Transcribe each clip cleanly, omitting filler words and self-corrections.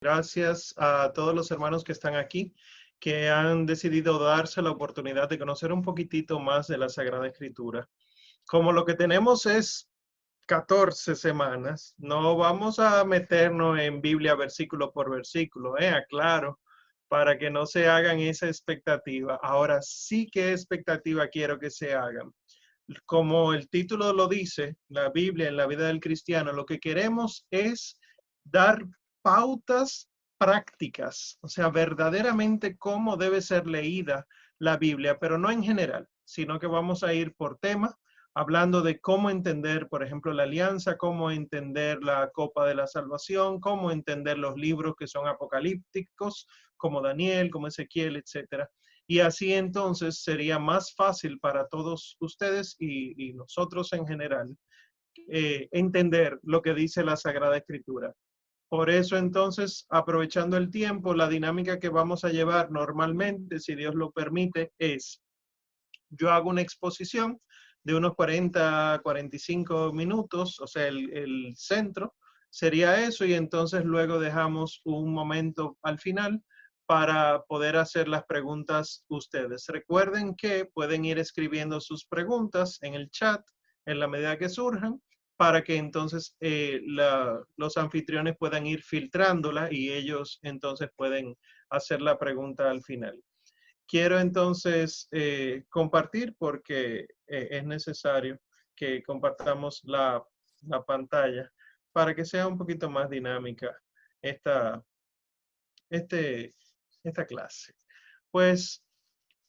Gracias a todos los hermanos que están aquí, que han decidido darse la oportunidad de conocer un poquitito más de la Sagrada Escritura. Como lo que tenemos es 14 semanas, no vamos a meternos en Biblia versículo por versículo, aclaro, para que no se hagan esa expectativa. Ahora sí, ¿qué expectativa quiero que se hagan? Como el título lo dice, la Biblia en la vida del cristiano, lo que queremos es dar pautas prácticas, o sea, verdaderamente cómo debe ser leída la Biblia, pero no en general, sino que vamos a ir por tema, hablando de cómo entender, por ejemplo, la alianza, cómo entender la copa de la salvación, cómo entender los libros que son apocalípticos, como Daniel, como Ezequiel, etcétera. Y así entonces sería más fácil para todos ustedes y nosotros en general entender lo que dice la Sagrada Escritura. Por eso entonces, aprovechando el tiempo, la dinámica que vamos a llevar normalmente, si Dios lo permite, es yo hago una exposición de unos 40, 45 minutos, o sea, el centro sería eso, y entonces luego dejamos un momento al final para poder hacer las preguntas ustedes. Recuerden que pueden ir escribiendo sus preguntas en el chat en la medida que surjan, para que entonces los anfitriones puedan ir filtrándola y ellos entonces pueden hacer la pregunta al final. Quiero entonces compartir porque es necesario que compartamos la pantalla para que sea un poquito más dinámica esta, este, esta clase. Pues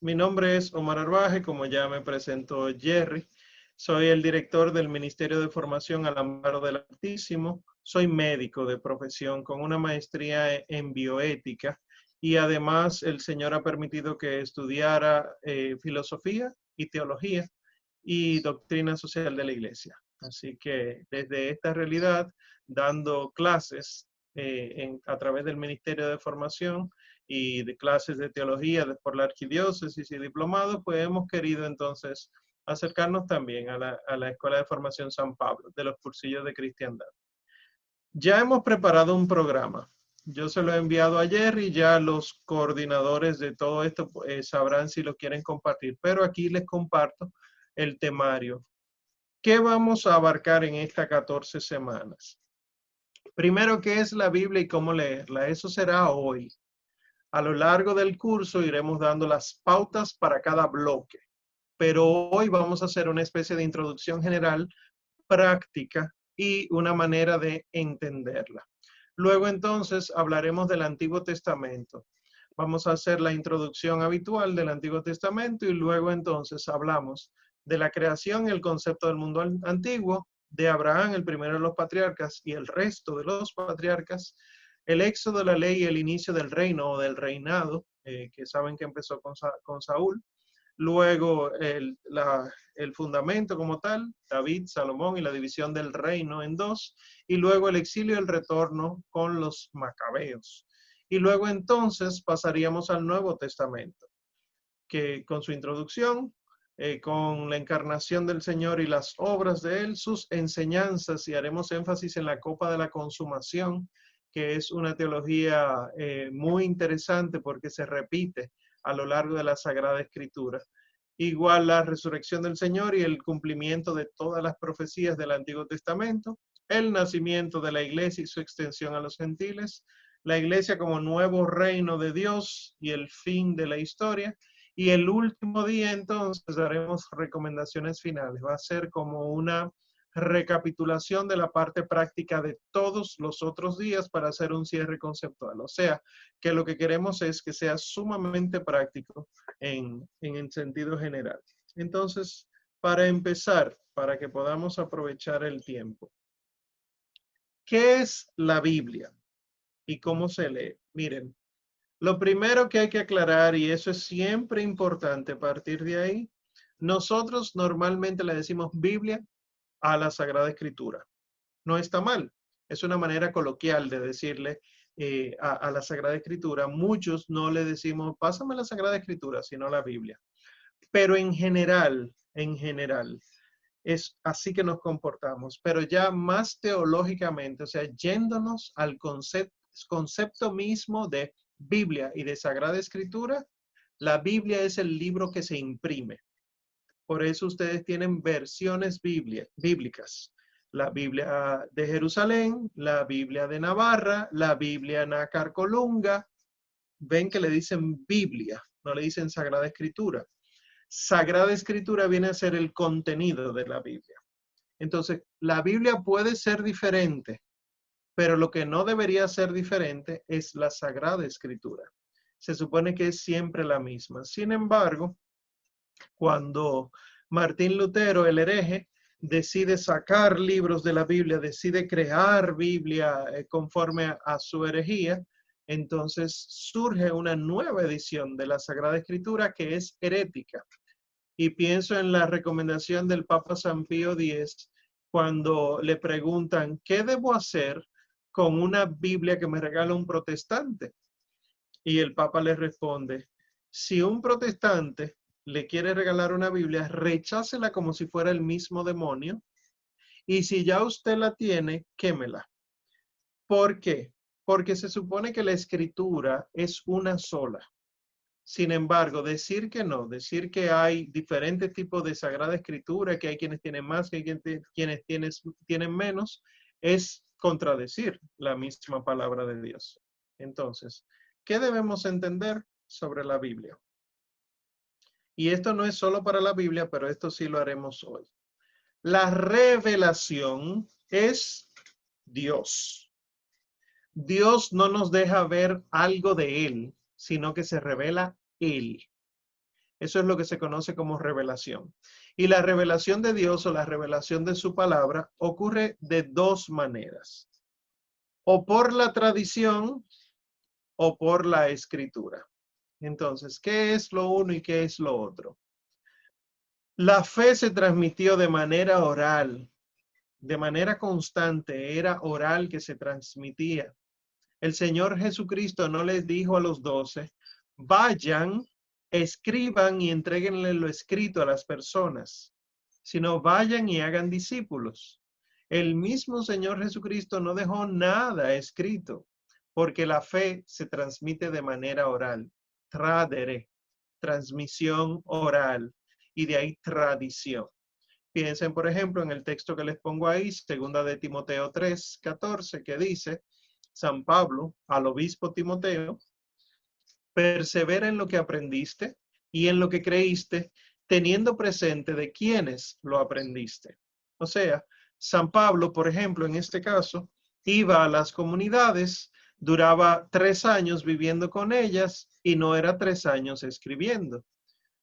mi nombre es Omar Arbaje, como ya me presentó Jerry. Soy el director del Ministerio de Formación al Amparo del Altísimo. Soy médico de profesión con una maestría en bioética y además el Señor ha permitido que estudiara filosofía y teología y doctrina social de la Iglesia. Así que desde esta realidad, dando clases a través del Ministerio de Formación y de clases de teología por la arquidiócesis y diplomados, pues hemos querido entonces acercarnos también a la Escuela de Formación San Pablo, de los cursillos de cristiandad. Ya hemos preparado un programa. Yo se lo he enviado ayer y ya los coordinadores de todo esto sabrán si lo quieren compartir, pero aquí les comparto el temario. ¿Qué vamos a abarcar en estas 14 semanas? Primero, ¿qué es la Biblia y cómo leerla? Eso será hoy. A lo largo del curso iremos dando las pautas para cada bloque, pero hoy vamos a hacer una especie de introducción general, práctica y una manera de entenderla. Luego entonces hablaremos del Antiguo Testamento. Vamos a hacer la introducción habitual del Antiguo Testamento y luego entonces hablamos de la creación y el concepto del mundo antiguo, de Abraham, el primero de los patriarcas, y el resto de los patriarcas, el éxodo de la ley y el inicio del reino o del reinado, que saben que empezó con Saúl, luego el fundamento como tal, David, Salomón y la división del reino en dos, y luego el exilio y el retorno con los macabeos. Y luego entonces pasaríamos al Nuevo Testamento, que con su introducción, con la encarnación del Señor y las obras de Él, sus enseñanzas, y haremos énfasis en la copa de la consumación, que es una teología muy interesante porque se repite a lo largo de la Sagrada Escritura. Igual la resurrección del Señor y el cumplimiento de todas las profecías del Antiguo Testamento, el nacimiento de la iglesia y su extensión a los gentiles, la iglesia como nuevo reino de Dios y el fin de la historia. Y el último día entonces daremos recomendaciones finales. Va a ser como una recapitulación de la parte práctica de todos los otros días para hacer un cierre conceptual. O sea, que lo que queremos es que sea sumamente práctico en el sentido general. Entonces, para empezar, para que podamos aprovechar el tiempo, ¿qué es la Biblia y cómo se lee? Miren, lo primero que hay que aclarar, y eso es siempre importante a partir de ahí, nosotros normalmente le decimos Biblia a la Sagrada Escritura. No está mal, es una manera coloquial de decirle a la Sagrada Escritura. Muchos no le decimos, pásame la Sagrada Escritura, sino la Biblia. Pero en general, es así que nos comportamos, pero ya más teológicamente, o sea, yéndonos al concepto concepto mismo de Biblia y de Sagrada Escritura, la Biblia es el libro que se imprime. Por eso ustedes tienen versiones bíblicas. La Biblia de Jerusalén, la Biblia de Navarra, la Biblia Nácar Colunga. Ven que le dicen Biblia, no le dicen Sagrada Escritura. Sagrada Escritura viene a ser el contenido de la Biblia. Entonces, la Biblia puede ser diferente, pero lo que no debería ser diferente es la Sagrada Escritura. Se supone que es siempre la misma. Sin embargo, cuando Martín Lutero, el hereje, decide sacar libros de la Biblia, decide crear Biblia conforme a su herejía, entonces surge una nueva edición de la Sagrada Escritura que es herética. Y pienso en la recomendación del Papa San Pío X cuando le preguntan, ¿qué debo hacer con una Biblia que me regala un protestante? Y el Papa le responde, si un protestante le quiere regalar una Biblia, rechácela como si fuera el mismo demonio. Y si ya usted la tiene, quémela. ¿Por qué? Porque se supone que la escritura es una sola. Sin embargo, decir que no, decir que hay diferentes tipos de Sagrada Escritura, que hay quienes tienen más, que hay quienes tienen menos, es contradecir la misma palabra de Dios. Entonces, ¿qué debemos entender sobre la Biblia? Y esto no es solo para la Biblia, pero esto sí lo haremos hoy. La revelación es Dios. Dios no nos deja ver algo de Él, sino que se revela Él. Eso es lo que se conoce como revelación. Y la revelación de Dios o la revelación de su palabra ocurre de dos maneras. O por la tradición o por la escritura. Entonces, ¿qué es lo uno y qué es lo otro? La fe se transmitió de manera oral, de manera constante, era oral que se transmitía. El Señor Jesucristo no les dijo a los 12, vayan, escriban y entréguenle lo escrito a las personas, sino vayan y hagan discípulos. El mismo Señor Jesucristo no dejó nada escrito, porque la fe se transmite de manera oral. Tradere, transmisión oral, y de ahí tradición. Piensen, por ejemplo, en el texto que les pongo ahí, segunda de Timoteo 3:14, que dice, San Pablo al obispo Timoteo, persevera en lo que aprendiste y en lo que creíste, teniendo presente de quiénes lo aprendiste. O sea, San Pablo, por ejemplo, en este caso, iba a las comunidades, duraba 3 años viviendo con ellas y no era 3 años escribiendo,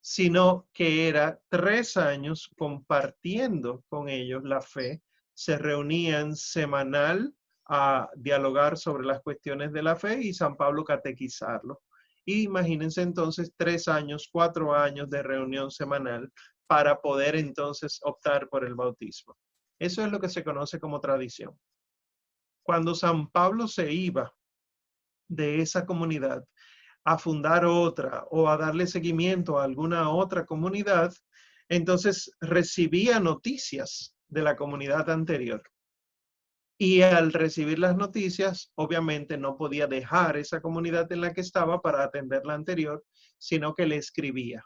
sino que era 3 años compartiendo con ellos la fe. Se reunían semanal a dialogar sobre las cuestiones de la fe y San Pablo catequizarlo. Y imagínense entonces 3 años, 4 años de reunión semanal para poder entonces optar por el bautismo. Eso es lo que se conoce como tradición. Cuando San Pablo se iba de esa comunidad a fundar otra o a darle seguimiento a alguna otra comunidad, entonces recibía noticias de la comunidad anterior. Y al recibir las noticias, obviamente no podía dejar esa comunidad en la que estaba para atender la anterior, sino que le escribía.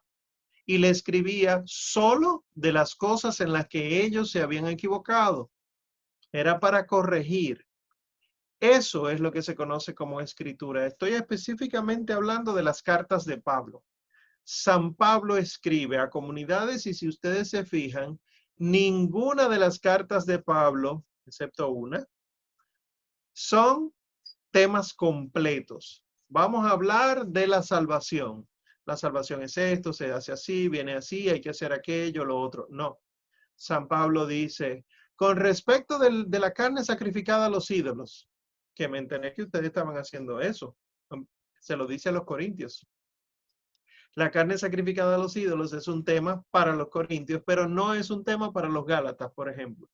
Y le escribía solo de las cosas en las que ellos se habían equivocado. Era para corregir. Eso es lo que se conoce como escritura. Estoy específicamente hablando de las cartas de Pablo. San Pablo escribe a comunidades y si ustedes se fijan, ninguna de las cartas de Pablo, excepto una, son temas completos. Vamos a hablar de la salvación. La salvación es esto, se hace así, viene así, hay que hacer aquello, lo otro. No. San Pablo dice, con respecto de la carne sacrificada a los ídolos, que me enteré que ustedes estaban haciendo eso. Se lo dice a los corintios. La carne sacrificada a los ídolos es un tema para los corintios, pero no es un tema para los gálatas, por ejemplo.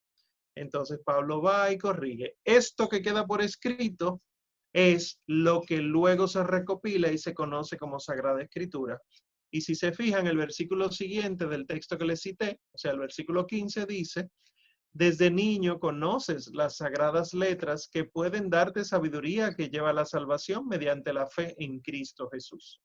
Entonces Pablo va y corrige. Esto que queda por escrito es lo que luego se recopila y se conoce como Sagrada Escritura. Y si se fijan, el versículo siguiente del texto que les cité, o sea, el versículo 15 dice, Desde niño conoces las sagradas letras que pueden darte sabiduría que lleva a la salvación mediante la fe en Cristo Jesús.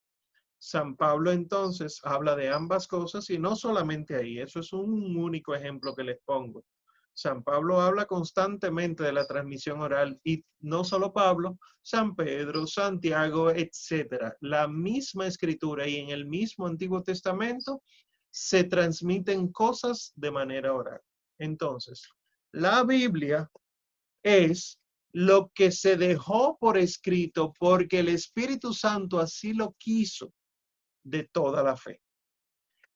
San Pablo entonces habla de ambas cosas y no solamente ahí, eso es un único ejemplo que les pongo. San Pablo habla constantemente de la transmisión oral y no solo Pablo, San Pedro, Santiago, etcétera. La misma escritura y en el mismo Antiguo Testamento se transmiten cosas de manera oral. Entonces, la Biblia es lo que se dejó por escrito porque el Espíritu Santo así lo quiso de toda la fe.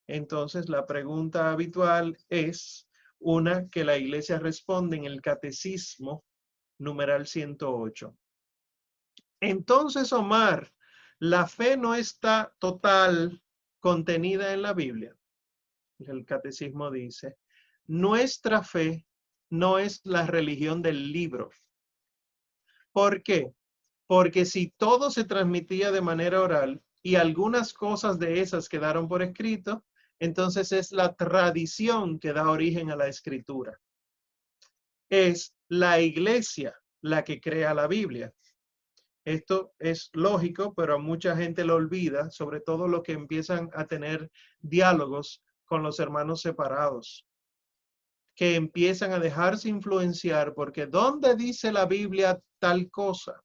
Entonces, la pregunta habitual es una que la iglesia responde en el Catecismo, numeral 108. Entonces, Omar, la fe no está total contenida en la Biblia. El Catecismo dice, nuestra fe no es la religión del libro. ¿Por qué? Porque si todo se transmitía de manera oral y algunas cosas de esas quedaron por escrito, entonces es la tradición que da origen a la escritura. Es la iglesia la que crea la Biblia. Esto es lógico, pero a mucha gente lo olvida, sobre todo los que empiezan a tener diálogos con los hermanos separados, que empiezan a dejarse influenciar porque ¿dónde dice la Biblia tal cosa?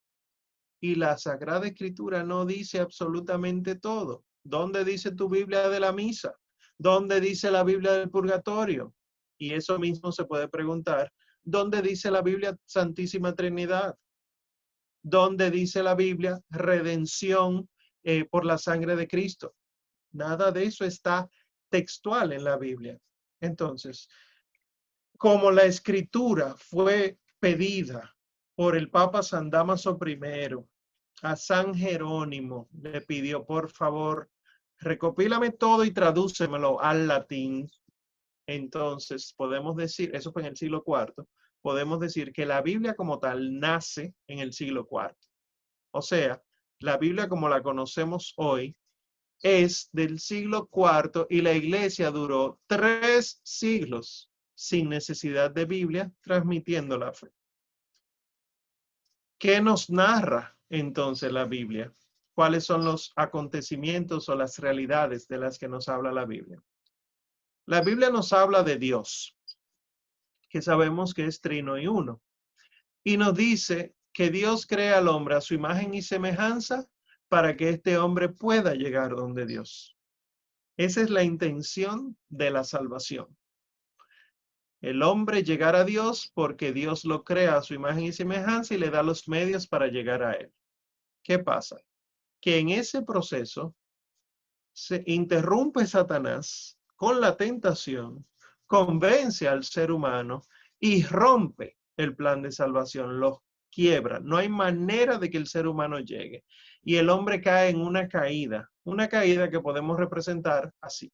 Y la Sagrada Escritura no dice absolutamente todo. ¿Dónde dice tu Biblia de la misa? ¿Dónde dice la Biblia del purgatorio? Y eso mismo se puede preguntar. ¿Dónde dice la Biblia Santísima Trinidad? ¿Dónde dice la Biblia redención por la sangre de Cristo? Nada de eso está textual en la Biblia. Entonces, como la Escritura fue pedida por el Papa San Dámaso I, a San Jerónimo le pidió, por favor, recopílame todo y tradúcemelo al latín. Entonces, podemos decir, eso fue en el siglo IV, podemos decir que la Biblia como tal nace en el siglo IV. O sea, la Biblia como la conocemos hoy es del siglo IV y la iglesia duró 3 siglos sin necesidad de Biblia transmitiendo la fe. ¿Qué nos narra entonces la Biblia? ¿Cuáles son los acontecimientos o las realidades de las que nos habla la Biblia? La Biblia nos habla de Dios, que sabemos que es trino y uno, y nos dice que Dios crea al hombre a su imagen y semejanza para que este hombre pueda llegar donde Dios. Esa es la intención de la salvación. El hombre llegar a Dios porque Dios lo crea a su imagen y semejanza y le da los medios para llegar a él. ¿Qué pasa? Que en ese proceso se interrumpe Satanás con la tentación, convence al ser humano y rompe el plan de salvación, lo quiebra. No hay manera de que el ser humano llegue. Y el hombre cae en una caída que podemos representar así,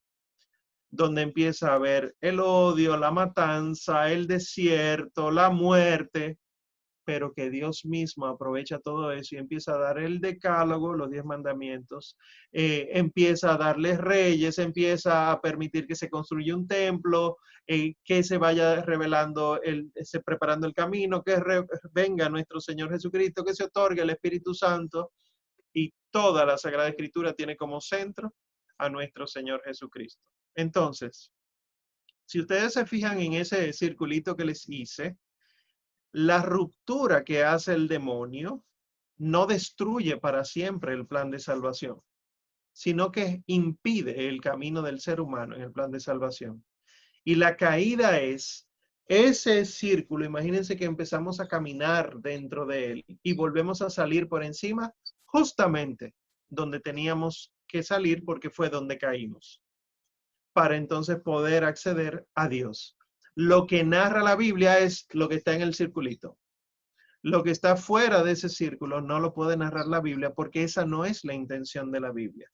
donde empieza a haber el odio, la matanza, el desierto, la muerte, pero que Dios mismo aprovecha todo eso y empieza a dar el decálogo, los 10 mandamientos, empieza a darles reyes, empieza a permitir que se construya un templo, que se vaya revelando, se preparando el camino, que venga nuestro Señor Jesucristo, que se otorgue el Espíritu Santo, y toda la Sagrada Escritura tiene como centro a nuestro Señor Jesucristo. Entonces, si ustedes se fijan en ese circulito que les hice, la ruptura que hace el demonio no destruye para siempre el plan de salvación, sino que impide el camino del ser humano en el plan de salvación. Y la caída es ese círculo, imagínense que empezamos a caminar dentro de él y volvemos a salir por encima justamente donde teníamos que salir porque fue donde caímos, para entonces poder acceder a Dios. Lo que narra la Biblia es lo que está en el circulito. Lo que está fuera de ese círculo no lo puede narrar la Biblia porque esa no es la intención de la Biblia.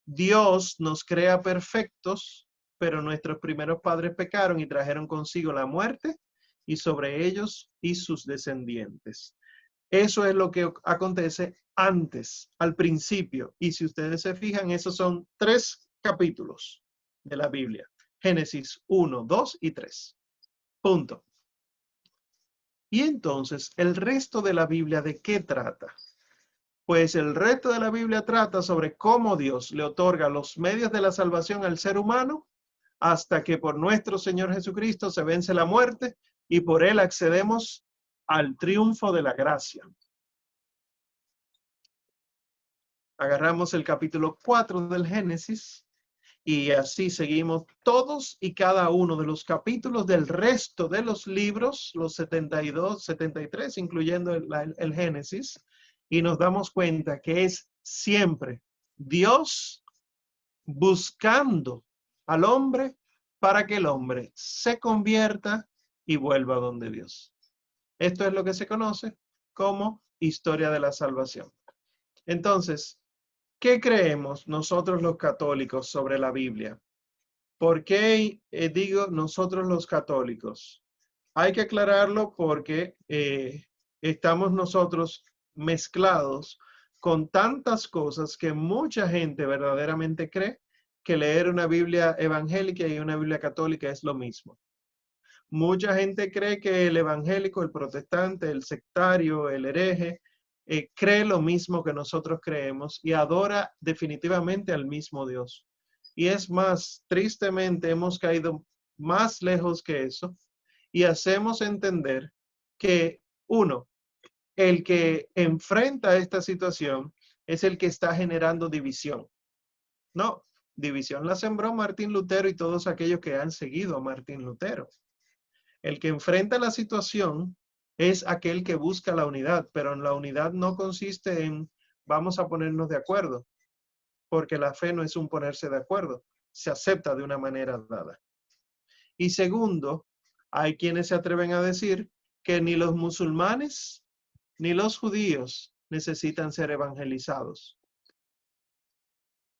Dios nos crea perfectos, pero nuestros primeros padres pecaron y trajeron consigo la muerte y sobre ellos y sus descendientes. Eso es lo que acontece antes, al principio. Y si ustedes se fijan, esos son 3 capítulos de la Biblia. Génesis 1, 2 y 3. Punto. Y entonces, ¿el resto de la Biblia de qué trata? Pues el resto de la Biblia trata sobre cómo Dios le otorga los medios de la salvación al ser humano hasta que por nuestro Señor Jesucristo se vence la muerte y por él accedemos al triunfo de la gracia. Agarramos el capítulo 4 del Génesis y así seguimos todos y cada uno de los capítulos del resto de los libros, los 72, 73, incluyendo el Génesis, y nos damos cuenta que es siempre Dios buscando al hombre para que el hombre se convierta y vuelva donde Dios. Esto es lo que se conoce como historia de la salvación. Entonces, ¿qué creemos nosotros los católicos sobre la Biblia? ¿Por qué digo nosotros los católicos? Hay que aclararlo porque estamos nosotros mezclados con tantas cosas que mucha gente verdaderamente cree que leer una Biblia evangélica y una Biblia católica es lo mismo. Mucha gente cree que el evangélico, el protestante, el sectario, el hereje, cree lo mismo que nosotros creemos y adora definitivamente al mismo Dios. Y es más, tristemente hemos caído más lejos que eso y hacemos entender que uno, el que enfrenta esta situación es el que está generando división. No, división la sembró Martín Lutero y todos aquellos que han seguido a Martín Lutero. El que enfrenta la situación es aquel que busca la unidad, pero en la unidad no consiste en vamos a ponernos de acuerdo, porque la fe no es un ponerse de acuerdo, se acepta de una manera dada. Y segundo, hay quienes se atreven a decir que ni los musulmanes ni los judíos necesitan ser evangelizados.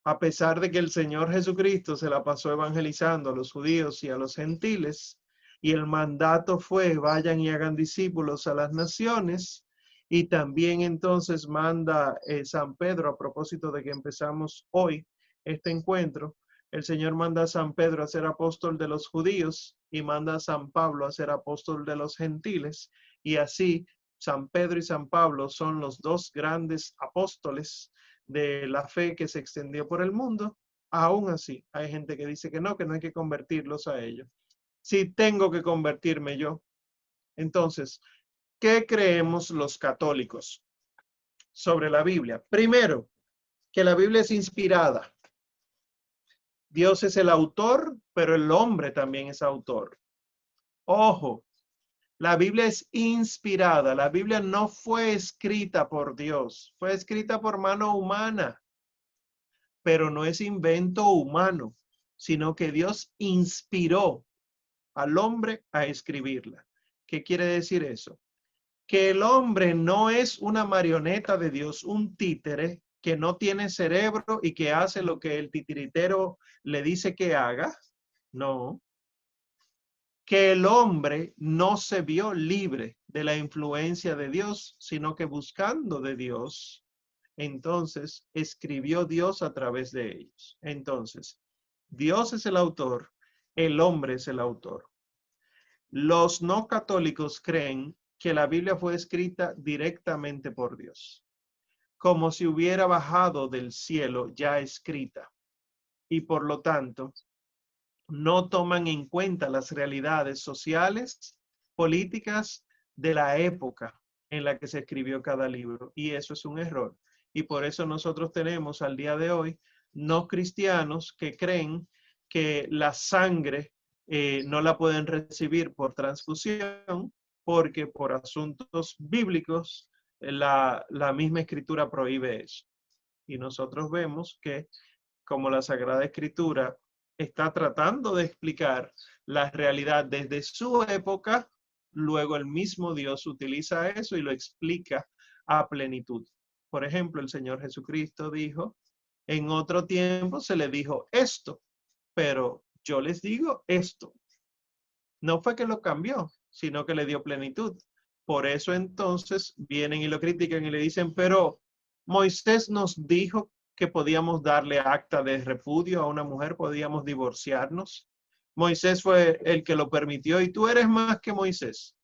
A pesar de que el Señor Jesucristo se la pasó evangelizando a los judíos y a los gentiles, y el mandato fue, vayan y hagan discípulos a las naciones, y también entonces manda San Pedro, a propósito de que empezamos hoy este encuentro, el Señor manda a San Pedro a ser apóstol de los judíos y manda a San Pablo a ser apóstol de los gentiles, y así San Pedro y San Pablo son los dos grandes apóstoles de la fe que se extendió por el mundo. Aún así, hay gente que dice que no hay que convertirlos a ellos. Si tengo que convertirme yo. Entonces, ¿qué creemos los católicos sobre la Biblia? Primero, que la Biblia es inspirada. Dios es el autor, pero el hombre también es autor. Ojo, la Biblia es inspirada. La Biblia no fue escrita por Dios, fue escrita por mano humana, pero no es invento humano, sino que Dios inspiró al hombre a escribirla. ¿Qué quiere decir eso? Que el hombre no es una marioneta de Dios, un títere que no tiene cerebro y que hace lo que el titiritero le dice que haga. No. Que el hombre no se vio libre de la influencia de Dios, sino que buscando de Dios, entonces escribió Dios a través de ellos. Entonces, Dios es el autor, el hombre es el autor. Los no católicos creen que la Biblia fue escrita directamente por Dios, como si hubiera bajado del cielo ya escrita, y por lo tanto no toman en cuenta las realidades sociales, políticas de la época en la que se escribió cada libro, y eso es un error. Y por eso nosotros tenemos al día de hoy no cristianos que creen que la sangre no la pueden recibir por transfusión, porque por asuntos bíblicos la misma escritura prohíbe eso. Y nosotros vemos que como la Sagrada Escritura está tratando de explicar la realidad desde su época, luego el mismo Dios utiliza eso y lo explica a plenitud. Por ejemplo, el Señor Jesucristo dijo, en otro tiempo se le dijo esto, pero yo les digo esto. No fue que lo cambió, sino que le dio plenitud. Por eso entonces vienen y lo critican y le dicen, pero Moisés nos dijo que podíamos darle acta de repudio a una mujer, podíamos divorciarnos. Moisés fue el que lo permitió y tú eres más que Moisés.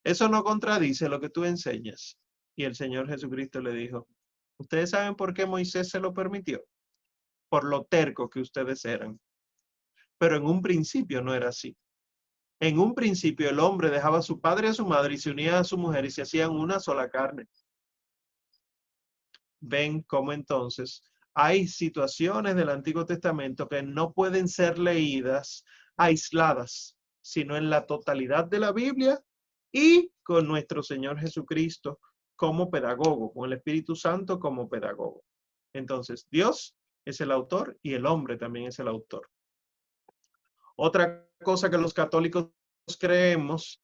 Eso no contradice lo que tú enseñas. Y el Señor Jesucristo le dijo, ¿ustedes saben por qué Moisés se lo permitió? Por lo terco que ustedes eran. Pero en un principio no era así. En un principio el hombre dejaba a su padre y a su madre y se unía a su mujer y se hacían una sola carne. Ven cómo entonces hay situaciones del Antiguo Testamento que no pueden ser leídas aisladas, sino en la totalidad de la Biblia y con nuestro Señor Jesucristo como pedagogo, con el Espíritu Santo como pedagogo. Entonces, Dios es el autor y el hombre también es el autor. Otra cosa que los católicos creemos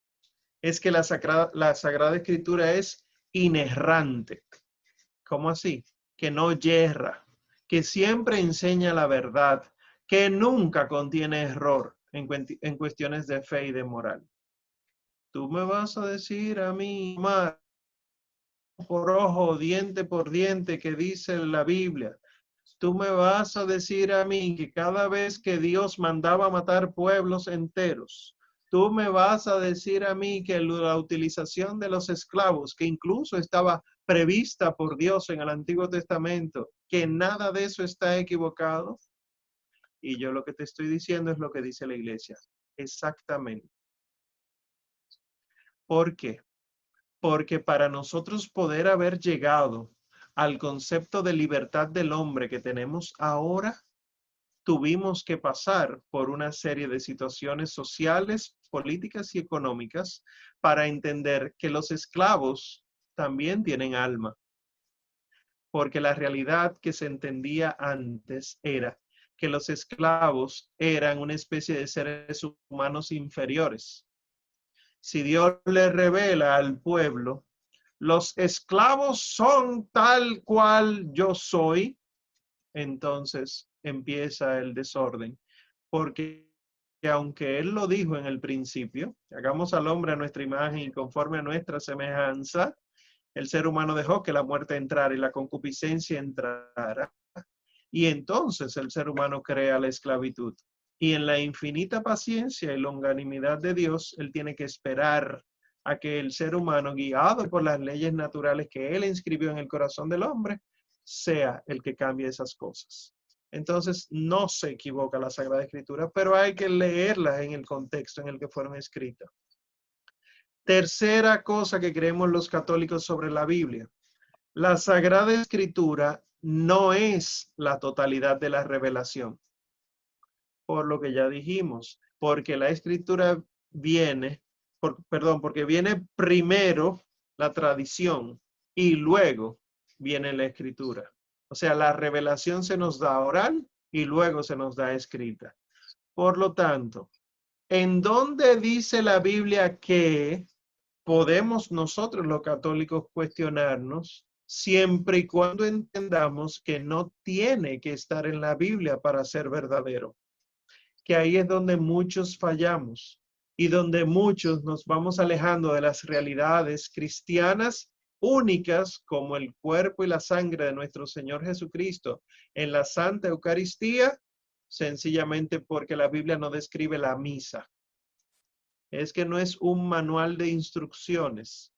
es que la Sagrada Escritura es inerrante. ¿Cómo así? Que no yerra, que siempre enseña la verdad, que nunca contiene error en cuestiones de fe y de moral. Tú me vas a decir a mí, por ojo, diente por diente, que dice la Biblia. Tú me vas a decir a mí que cada vez que Dios mandaba matar pueblos enteros, tú me vas a decir a mí que la utilización de los esclavos, que incluso estaba prevista por Dios en el Antiguo Testamento, que nada de eso está equivocado. Y yo lo que te estoy diciendo es lo que dice la iglesia. Exactamente. ¿Por qué? Porque para nosotros poder haber llegado al concepto de libertad del hombre que tenemos ahora, tuvimos que pasar por una serie de situaciones sociales, políticas y económicas para entender que los esclavos también tienen alma. Porque la realidad que se entendía antes era que los esclavos eran una especie de seres humanos inferiores. Si Dios le revela al pueblo, los esclavos son tal cual yo soy, entonces empieza el desorden. Porque aunque Él lo dijo en el principio, hagamos al hombre a nuestra imagen y conforme a nuestra semejanza, el ser humano dejó que la muerte entrara y la concupiscencia entrara. Y entonces el ser humano crea la esclavitud. Y en la infinita paciencia y longanimidad de Dios, Él tiene que esperar a que el ser humano, guiado por las leyes naturales que Él inscribió en el corazón del hombre, sea el que cambie esas cosas. Entonces, no se equivoca la Sagrada Escritura, pero hay que leerlas en el contexto en el que fueron escritas. Tercera cosa que creemos los católicos sobre la Biblia. La Sagrada Escritura no es la totalidad de la revelación, por lo que ya dijimos, porque la Escritura viene, porque viene primero la tradición y luego viene la Escritura. O sea, la revelación se nos da oral y luego se nos da escrita. Por lo tanto, ¿en dónde dice la Biblia que podemos nosotros los católicos cuestionarnos siempre y cuando entendamos que no tiene que estar en la Biblia para ser verdadero? Que ahí es donde muchos fallamos y donde muchos nos vamos alejando de las realidades cristianas únicas como el cuerpo y la sangre de nuestro Señor Jesucristo en la Santa Eucaristía, sencillamente porque la Biblia no describe la misa. Es que no es un manual de instrucciones.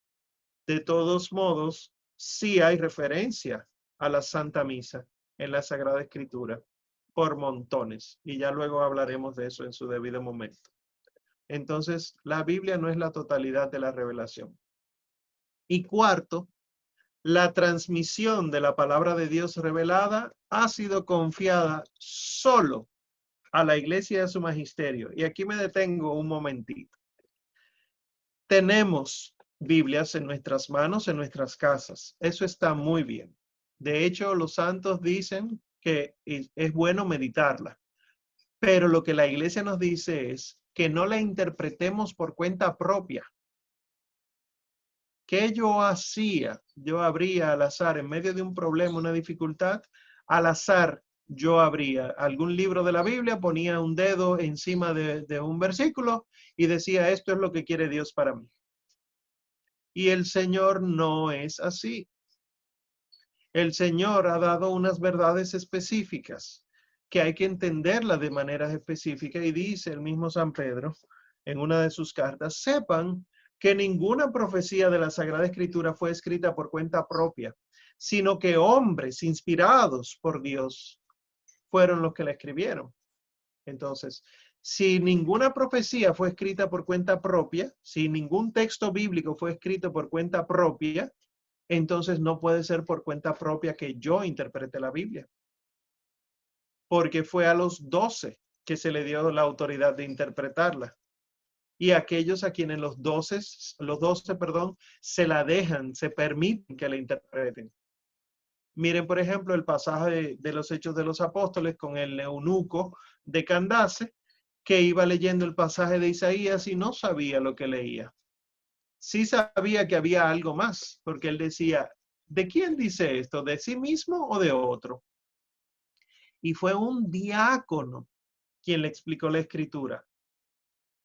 De todos modos, sí hay referencia a la Santa Misa en la Sagrada Escritura por montones, y ya luego hablaremos de eso en su debido momento. Entonces, la Biblia no es la totalidad de la revelación. Y cuarto, la transmisión de la palabra de Dios revelada ha sido confiada solo a la iglesia y a su magisterio. Y aquí me detengo un momentito. Tenemos Biblias en nuestras manos, en nuestras casas. Eso está muy bien. De hecho, los santos dicen que es bueno meditarla. Pero lo que la iglesia nos dice es que no la interpretemos por cuenta propia. ¿Qué yo hacía? Yo abría al azar en medio de un problema, una dificultad. Al azar yo abría algún libro de la Biblia, ponía un dedo encima de un versículo y decía, esto es lo que quiere Dios para mí. Y el Señor no es así. El Señor ha dado unas verdades específicas que hay que entenderla de manera específica, y dice el mismo San Pedro en una de sus cartas: sepan que ninguna profecía de la Sagrada Escritura fue escrita por cuenta propia, sino que hombres inspirados por Dios fueron los que la escribieron. Entonces, si ninguna profecía fue escrita por cuenta propia, si ningún texto bíblico fue escrito por cuenta propia, entonces no puede ser por cuenta propia que yo interprete la Biblia, porque fue a los 12 que se le dio la autoridad de interpretarla. Y aquellos a quienes los 12, perdón, se la dejan, se permiten que la interpreten. Miren, por ejemplo, el pasaje de los Hechos de los Apóstoles con el eunuco de Candace, que iba leyendo el pasaje de Isaías y no sabía lo que leía. Sí sabía que había algo más, porque él decía: ¿de quién dice esto? ¿De sí mismo o de otro? Y fue un diácono quien le explicó la escritura.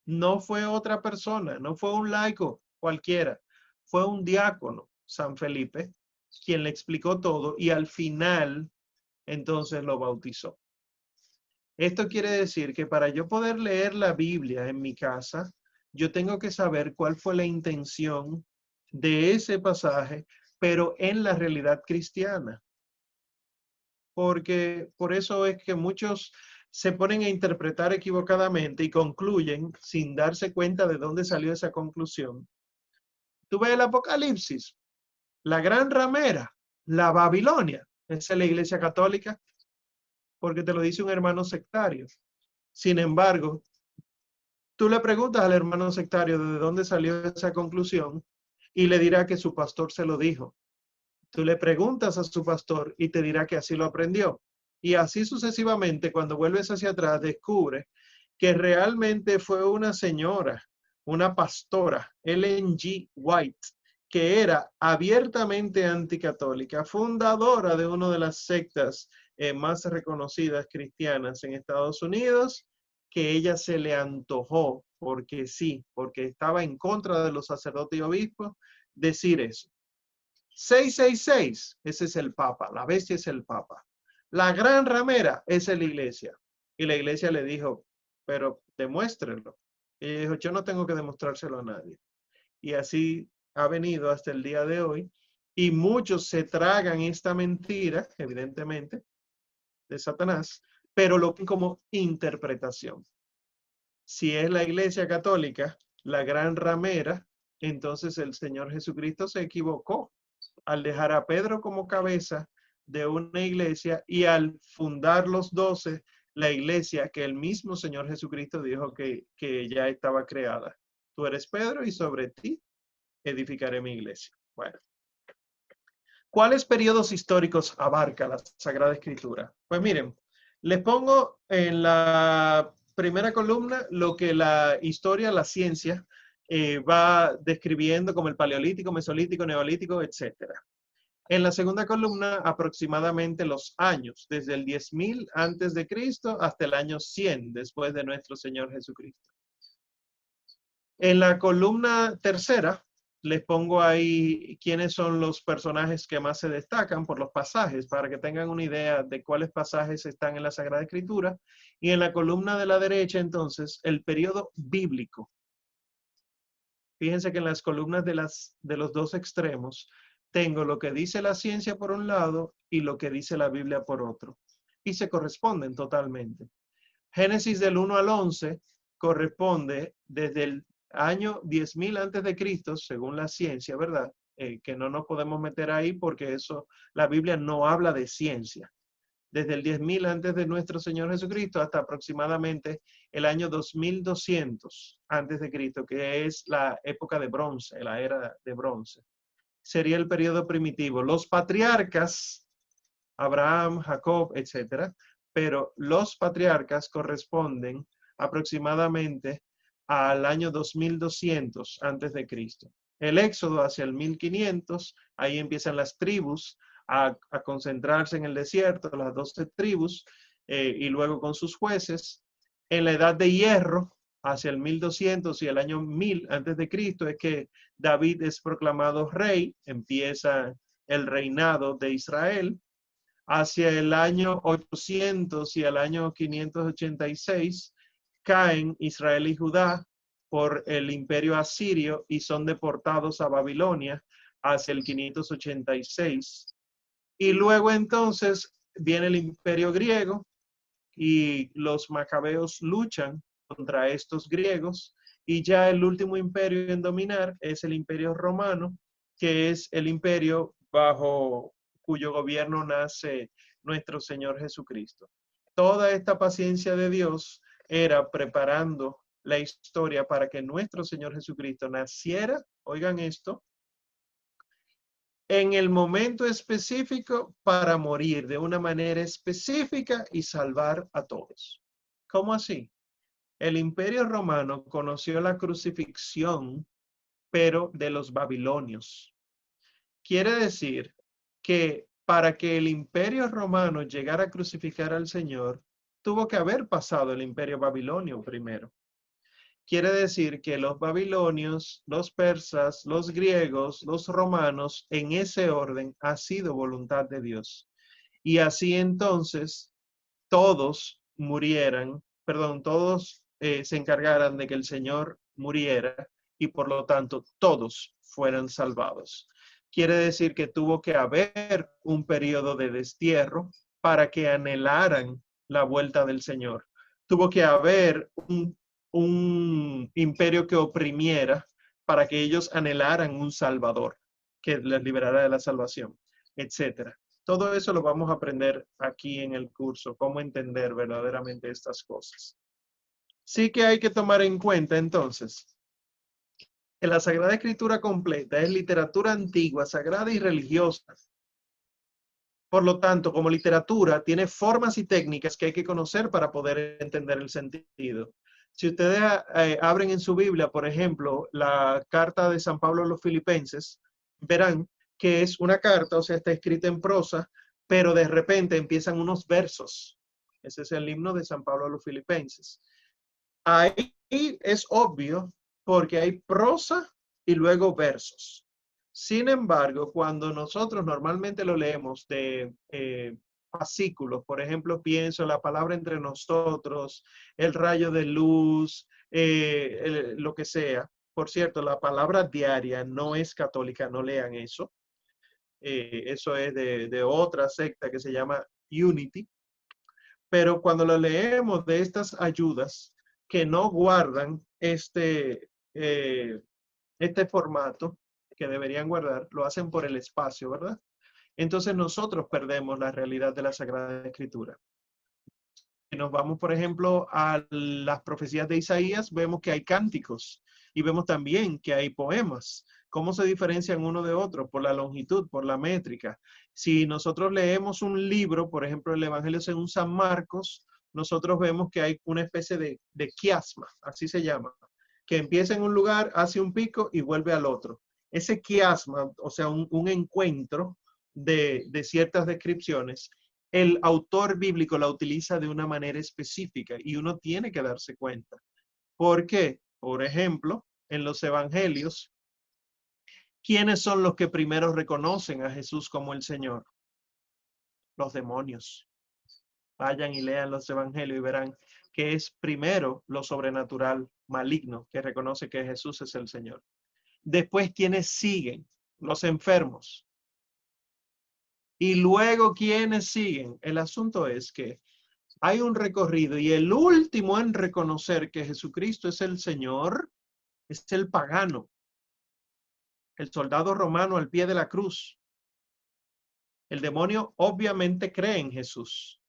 No fue otra persona, no fue un laico cualquiera, fue un diácono, San Felipe, quien le explicó todo, y al final entonces lo bautizó. Esto quiere decir que para yo poder leer la Biblia en mi casa, yo tengo que saber cuál fue la intención de ese pasaje, pero en la realidad cristiana. Porque por eso es que muchos se ponen a interpretar equivocadamente y concluyen sin darse cuenta de dónde salió esa conclusión. Tú ves el Apocalipsis, la gran ramera, la Babilonia, esa es la Iglesia Católica, porque te lo dice un hermano sectario. Sin embargo, tú le preguntas al hermano sectario de dónde salió esa conclusión y le dirá que su pastor se lo dijo. Tú le preguntas a su pastor y te dirá que así lo aprendió. Y así sucesivamente, cuando vuelves hacia atrás, descubre que realmente fue una señora, una pastora, Ellen G. White, que era abiertamente anticatólica, fundadora de una de las sectas más reconocidas cristianas en Estados Unidos, que ella se le antojó, porque sí, porque estaba en contra de los sacerdotes y obispos, decir eso. 666, ese es el Papa, la bestia es el Papa. La gran ramera es la iglesia. Y la iglesia le dijo: pero demuéstrenlo. Y ella dijo: yo no tengo que demostrárselo a nadie. Y así ha venido hasta el día de hoy. Y muchos se tragan esta mentira, evidentemente, de Satanás, pero lo ven como interpretación. Si es la iglesia católica, la gran ramera, entonces el Señor Jesucristo se equivocó al dejar a Pedro como cabeza de una iglesia y al fundar los 12, la iglesia que el mismo Señor Jesucristo dijo que ya estaba creada. Tú eres Pedro y sobre ti edificaré mi iglesia. Bueno, ¿cuáles periodos históricos abarca la Sagrada Escritura? Pues miren, les pongo en la primera columna lo que la historia, la ciencia, va describiendo como el paleolítico, mesolítico, neolítico, etcétera. En la segunda columna, aproximadamente los años, desde el 10.000 antes de Cristo hasta el año 100 después de nuestro Señor Jesucristo. En la columna tercera, les pongo ahí quiénes son los personajes que más se destacan por los pasajes, para que tengan una idea de cuáles pasajes están en la Sagrada Escritura. Y en la columna de la derecha, entonces, el periodo bíblico. Fíjense que en las columnas de los dos extremos tengo lo que dice la ciencia por un lado y lo que dice la Biblia por otro. Y se corresponden totalmente. Génesis del 1 al 11 corresponde desde el año 10.000 antes de Cristo, según la ciencia, ¿verdad? Que no nos podemos meter ahí porque eso, la Biblia no habla de ciencia. Desde el 10.000 antes de nuestro Señor Jesucristo hasta aproximadamente el año 2200 antes de Cristo, que es la época de bronce, la era de bronce. Sería el periodo primitivo. Los patriarcas, Abraham, Jacob, etcétera, pero los patriarcas corresponden aproximadamente al año 2200 antes de Cristo. El éxodo hacia el 1500, ahí empiezan las tribus a concentrarse en el desierto, las 12 tribus, y luego con sus jueces. En la edad de hierro, hacia el 1200 y el año 1000 antes de Cristo, es que David es proclamado rey, empieza el reinado de Israel. Hacia el año 800 y el año 586 caen Israel y Judá por el imperio asirio y son deportados a Babilonia hacia el 586. Y luego entonces viene el imperio griego y los macabeos luchan contra estos griegos y ya el último imperio en dominar es el imperio romano, que es el imperio bajo cuyo gobierno nace nuestro Señor Jesucristo. Toda esta paciencia de Dios era preparando la historia para que nuestro Señor Jesucristo naciera, oigan esto, en el momento específico para morir de una manera específica y salvar a todos. ¿Cómo así? El Imperio Romano conoció la crucifixión, pero de los babilonios. Quiere decir que para que el Imperio Romano llegara a crucificar al Señor, tuvo que haber pasado el Imperio Babilonio primero. Quiere decir que los babilonios, los persas, los griegos, los romanos, en ese orden ha sido voluntad de Dios. Y así entonces todos murieran, perdón, todos se encargaran de que el Señor muriera y por lo tanto todos fueran salvados. Quiere decir que tuvo que haber un periodo de destierro para que anhelaran la vuelta del Señor. Tuvo que haber un imperio que oprimiera para que ellos anhelaran un Salvador que les liberara de la salvación, etcétera. Todo eso lo vamos a aprender aquí en el curso, cómo entender verdaderamente estas cosas. Sí que hay que tomar en cuenta entonces que la Sagrada Escritura completa es literatura antigua, sagrada y religiosa. Por lo tanto, como literatura, tiene formas y técnicas que hay que conocer para poder entender el sentido. Si ustedes abren en su Biblia, por ejemplo, la carta de San Pablo a los Filipenses, verán que es una carta, o sea, está escrita en prosa, pero de repente empiezan unos versos. Ese es el himno de San Pablo a los Filipenses. Ahí es obvio porque hay prosa y luego versos. Sin embargo, cuando nosotros normalmente lo leemos de fascículos, por ejemplo, pienso la palabra entre nosotros, el rayo de luz, lo que sea. Por cierto, la palabra diaria no es católica, no lean eso. Eso es de otra secta que se llama Unity. Pero cuando lo leemos de estas ayudas que no guardan este formato que deberían guardar, lo hacen por el espacio, ¿verdad? Entonces nosotros perdemos la realidad de la Sagrada Escritura. Si nos vamos, por ejemplo, a las profecías de Isaías, vemos que hay cánticos y vemos también que hay poemas. ¿Cómo se diferencian uno de otro? Por la longitud, por la métrica. Si nosotros leemos un libro, por ejemplo, el Evangelio según San Marcos, nosotros vemos que hay una especie de quiasma, así se llama, que empieza en un lugar, hace un pico y vuelve al otro. Ese quiasma, o sea, un encuentro de ciertas descripciones, el autor bíblico la utiliza de una manera específica y uno tiene que darse cuenta. ¿Por qué? Por ejemplo, en los evangelios, ¿quiénes son los que primero reconocen a Jesús como el Señor? Los demonios. Vayan y lean los evangelios y verán que es primero lo sobrenatural maligno que reconoce que Jesús es el Señor. Después, ¿quiénes siguen? Los enfermos. Y luego, ¿quiénes siguen? El asunto es que hay un recorrido y el último en reconocer que Jesucristo es el Señor es el pagano, el soldado romano al pie de la cruz. El demonio obviamente cree en Jesús,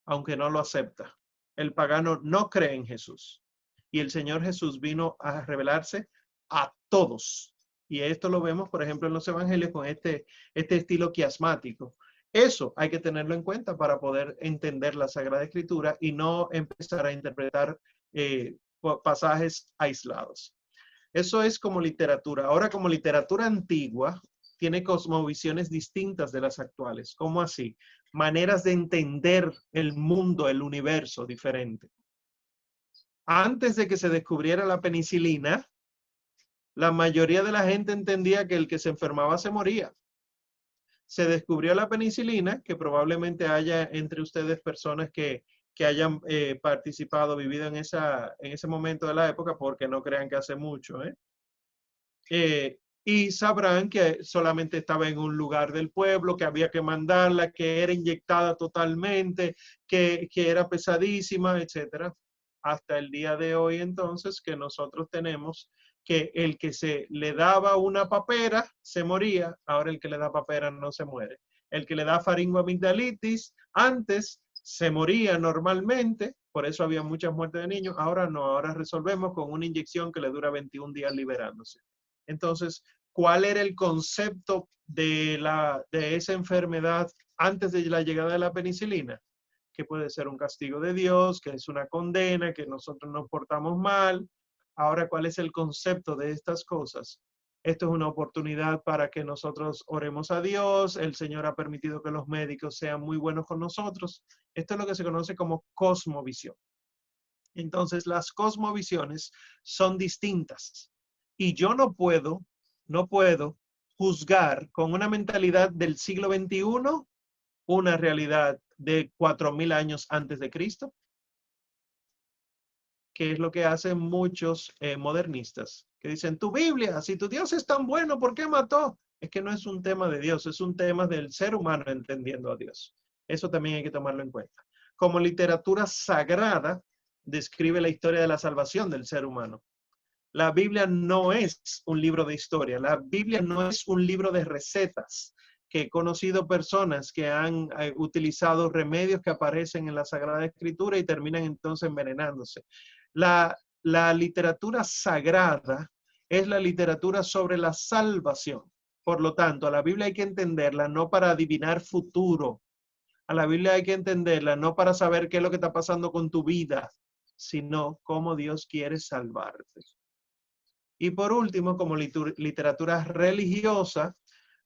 aunque no lo acepta. El pagano no cree en Jesús. Y el Señor Jesús vino a revelarse a todos. Y esto lo vemos, por ejemplo, en los evangelios con este estilo quiasmático. Eso hay que tenerlo en cuenta para poder entender la Sagrada Escritura y no empezar a interpretar pasajes aislados. Eso es como literatura. Ahora, como literatura antigua, tiene cosmovisiones distintas de las actuales. ¿Cómo así? Maneras de entender el mundo, el universo diferente. Antes de que se descubriera la penicilina, la mayoría de la gente entendía que el que se enfermaba se moría. se descubrió la penicilina, que probablemente haya entre ustedes personas que hayan participado, vivido en ese momento de la época, porque no crean que hace mucho, ¿eh? Y sabrán que solamente estaba en un lugar del pueblo, que había que mandarla, que era inyectada totalmente, que era pesadísima, etcétera. Hasta el día de hoy, entonces, que nosotros tenemos que el que se le daba una papera se moría, ahora el que le da papera no se muere. El que le da faringoamigdalitis antes se moría normalmente, por eso había muchas muertes de niños, ahora no, ahora resolvemos con una inyección que le dura 21 días liberándose. Entonces, ¿cuál era el concepto de esa enfermedad antes de la llegada de la penicilina? Que puede ser un castigo de Dios, que es una condena, que nosotros nos portamos mal. Ahora, ¿cuál es el concepto de estas cosas? Esto es una oportunidad para que nosotros oremos a Dios. El Señor ha permitido que los médicos sean muy buenos con nosotros. Esto es lo que se conoce como cosmovisión. Entonces, las cosmovisiones son distintas. Y yo no puedo juzgar con una mentalidad del siglo XXI una realidad de 4000 años antes de Cristo, que es lo que hacen muchos modernistas, que dicen, tu Biblia, si tu Dios es tan bueno, ¿por qué mató? Es que no es un tema de Dios, es un tema del ser humano entendiendo a Dios. Eso también hay que tomarlo en cuenta. Como literatura sagrada, describe la historia de la salvación del ser humano. La Biblia no es un libro de historia, la Biblia no es un libro de recetas, que he conocido personas que han utilizado remedios que aparecen en la Sagrada Escritura y terminan entonces envenenándose. La literatura sagrada es la literatura sobre la salvación. Por lo tanto, a la Biblia hay que entenderla no para adivinar futuro, a la Biblia hay que entenderla no para saber qué es lo que está pasando con tu vida, sino cómo Dios quiere salvarte. Y por último, como literatura religiosa,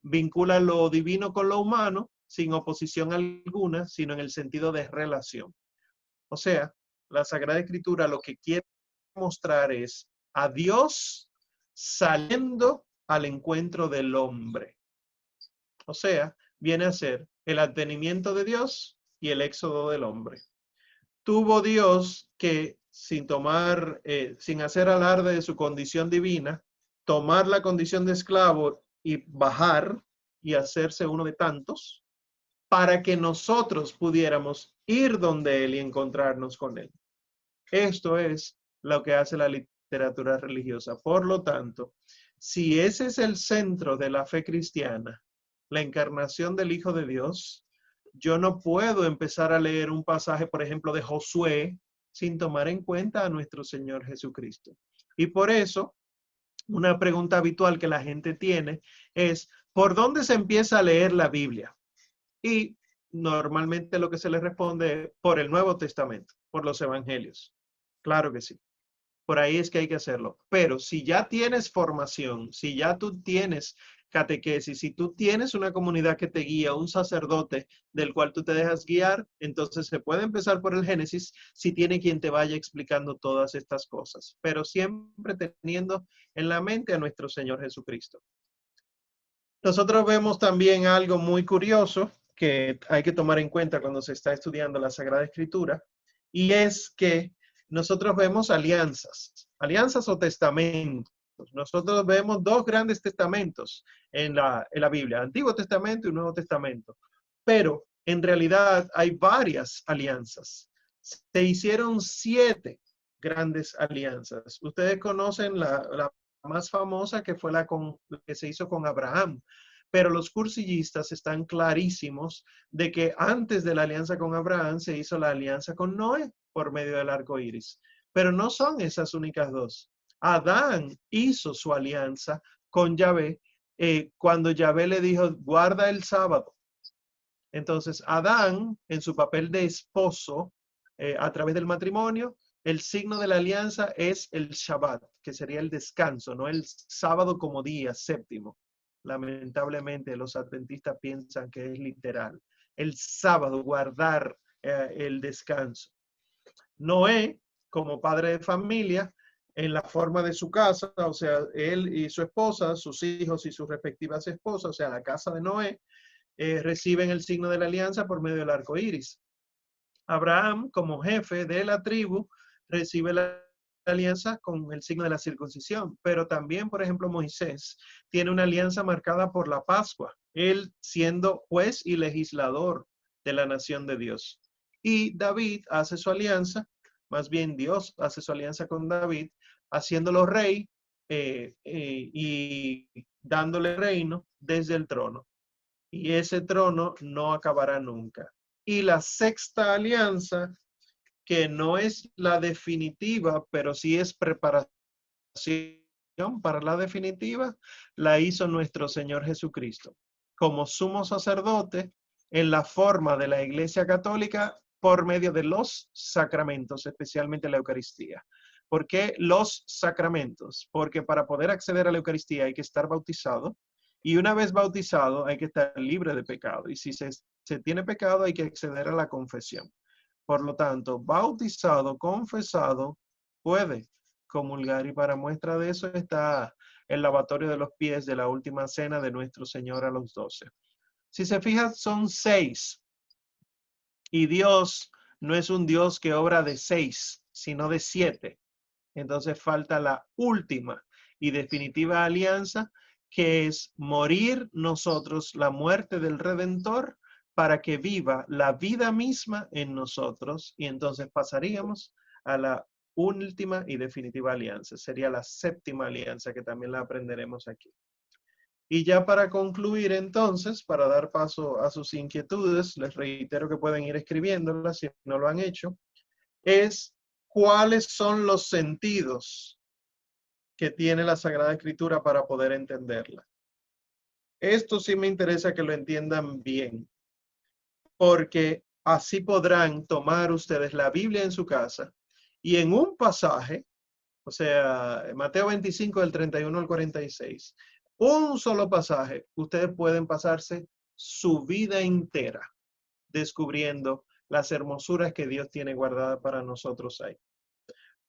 vincula lo divino con lo humano sin oposición alguna, sino en el sentido de relación. O sea, la Sagrada Escritura lo que quiere mostrar es a Dios saliendo al encuentro del hombre. O sea, viene a ser el advenimiento de Dios y el éxodo del hombre. Tuvo Dios que, sin hacer alarde de su condición divina, tomar la condición de esclavo y bajar y hacerse uno de tantos, para que nosotros pudiéramos ir donde Él y encontrarnos con Él. Esto es lo que hace la literatura religiosa. Por lo tanto, si ese es el centro de la fe cristiana, la encarnación del Hijo de Dios, yo no puedo empezar a leer un pasaje, por ejemplo, de Josué, sin tomar en cuenta a nuestro Señor Jesucristo. Y por eso, una pregunta habitual que la gente tiene es, ¿por dónde se empieza a leer la Biblia? Y normalmente lo que se le responde es por el Nuevo Testamento, por los Evangelios. Claro que sí. Por ahí es que hay que hacerlo. Pero si ya tienes formación, si ya tú tienes catequesis, si tú tienes una comunidad que te guía, un sacerdote del cual tú te dejas guiar, entonces se puede empezar por el Génesis si tiene quien te vaya explicando todas estas cosas, pero siempre teniendo en la mente a nuestro Señor Jesucristo. Nosotros vemos también algo muy curioso que hay que tomar en cuenta cuando se está estudiando la Sagrada Escritura, y es que nosotros vemos alianzas o testamentos. Nosotros vemos dos grandes testamentos en la Biblia, Antiguo Testamento y Nuevo Testamento, pero en realidad hay varias alianzas. Se hicieron 7 grandes alianzas. Ustedes conocen la más famosa, que fue la que se hizo con Abraham. Pero los cursillistas están clarísimos de que antes de la alianza con Abraham se hizo la alianza con Noé por medio del arco iris. Pero no son esas únicas dos. Adán hizo su alianza con Yahvé cuando Yahvé le dijo, guarda el sábado. Entonces, Adán, en su papel de esposo, a través del matrimonio, el signo de la alianza es el Shabbat, que sería el descanso, no el sábado como día séptimo. Lamentablemente, los adventistas piensan que es literal. El sábado, guardar el descanso. Noé, como padre de familia, en la forma de su casa, o sea, él y su esposa, sus hijos y sus respectivas esposas, o sea, la casa de Noé, reciben el signo de la alianza por medio del arco iris. Abraham, como jefe de la tribu, recibe la alianza con el signo de la circuncisión, pero también, por ejemplo, Moisés tiene una alianza marcada por la Pascua, él siendo juez y legislador de la nación de Dios. Y David hace su alianza, más bien Dios hace su alianza con David, haciéndolo rey y dándole reino desde el trono. Y ese trono no acabará nunca. Y la sexta alianza, que no es la definitiva, pero sí es preparación para la definitiva, la hizo nuestro Señor Jesucristo como sumo sacerdote en la forma de la Iglesia Católica por medio de los sacramentos, especialmente la Eucaristía. ¿Por qué los sacramentos? Porque para poder acceder a la Eucaristía hay que estar bautizado, y una vez bautizado hay que estar libre de pecado. Y si se tiene pecado hay que acceder a la confesión. Por lo tanto, bautizado, confesado, puede comulgar. Y para muestra de eso está el lavatorio de los pies de la última cena de nuestro Señor a los 12. Si se fijan, son 6. Y Dios no es un Dios que obra de 6, sino de 7. Entonces falta la última y definitiva alianza, que es morir nosotros la muerte del Redentor para que viva la vida misma en nosotros, y entonces pasaríamos a la última y definitiva alianza. Sería la séptima alianza, que también la aprenderemos aquí. Y ya para concluir entonces, para dar paso a sus inquietudes, les reitero que pueden ir escribiéndolas si no lo han hecho, es cuáles son los sentidos que tiene la Sagrada Escritura para poder entenderla. Esto sí me interesa que lo entiendan bien, porque así podrán tomar ustedes la Biblia en su casa y en un pasaje, o sea, Mateo 25 del 31 al 46, un solo pasaje, ustedes pueden pasarse su vida entera descubriendo las hermosuras que Dios tiene guardadas para nosotros ahí.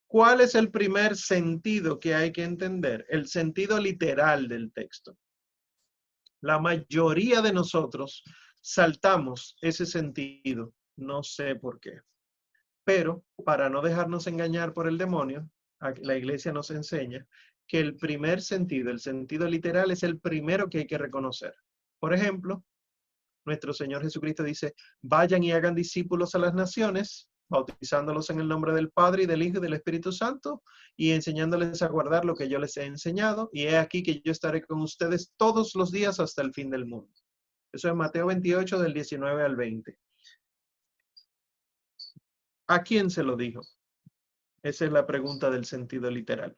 ¿Cuál es el primer sentido que hay que entender? El sentido literal del texto. La mayoría de nosotros saltamos ese sentido, no sé por qué. Pero para no dejarnos engañar por el demonio, la iglesia nos enseña que el primer sentido, el sentido literal, es el primero que hay que reconocer. Por ejemplo, nuestro Señor Jesucristo dice, vayan y hagan discípulos a las naciones, bautizándolos en el nombre del Padre y del Hijo y del Espíritu Santo, y enseñándoles a guardar lo que yo les he enseñado, y he aquí que yo estaré con ustedes todos los días hasta el fin del mundo. Eso es Mateo 28 del 19 al 20. ¿A quién se lo dijo? Esa es la pregunta del sentido literal.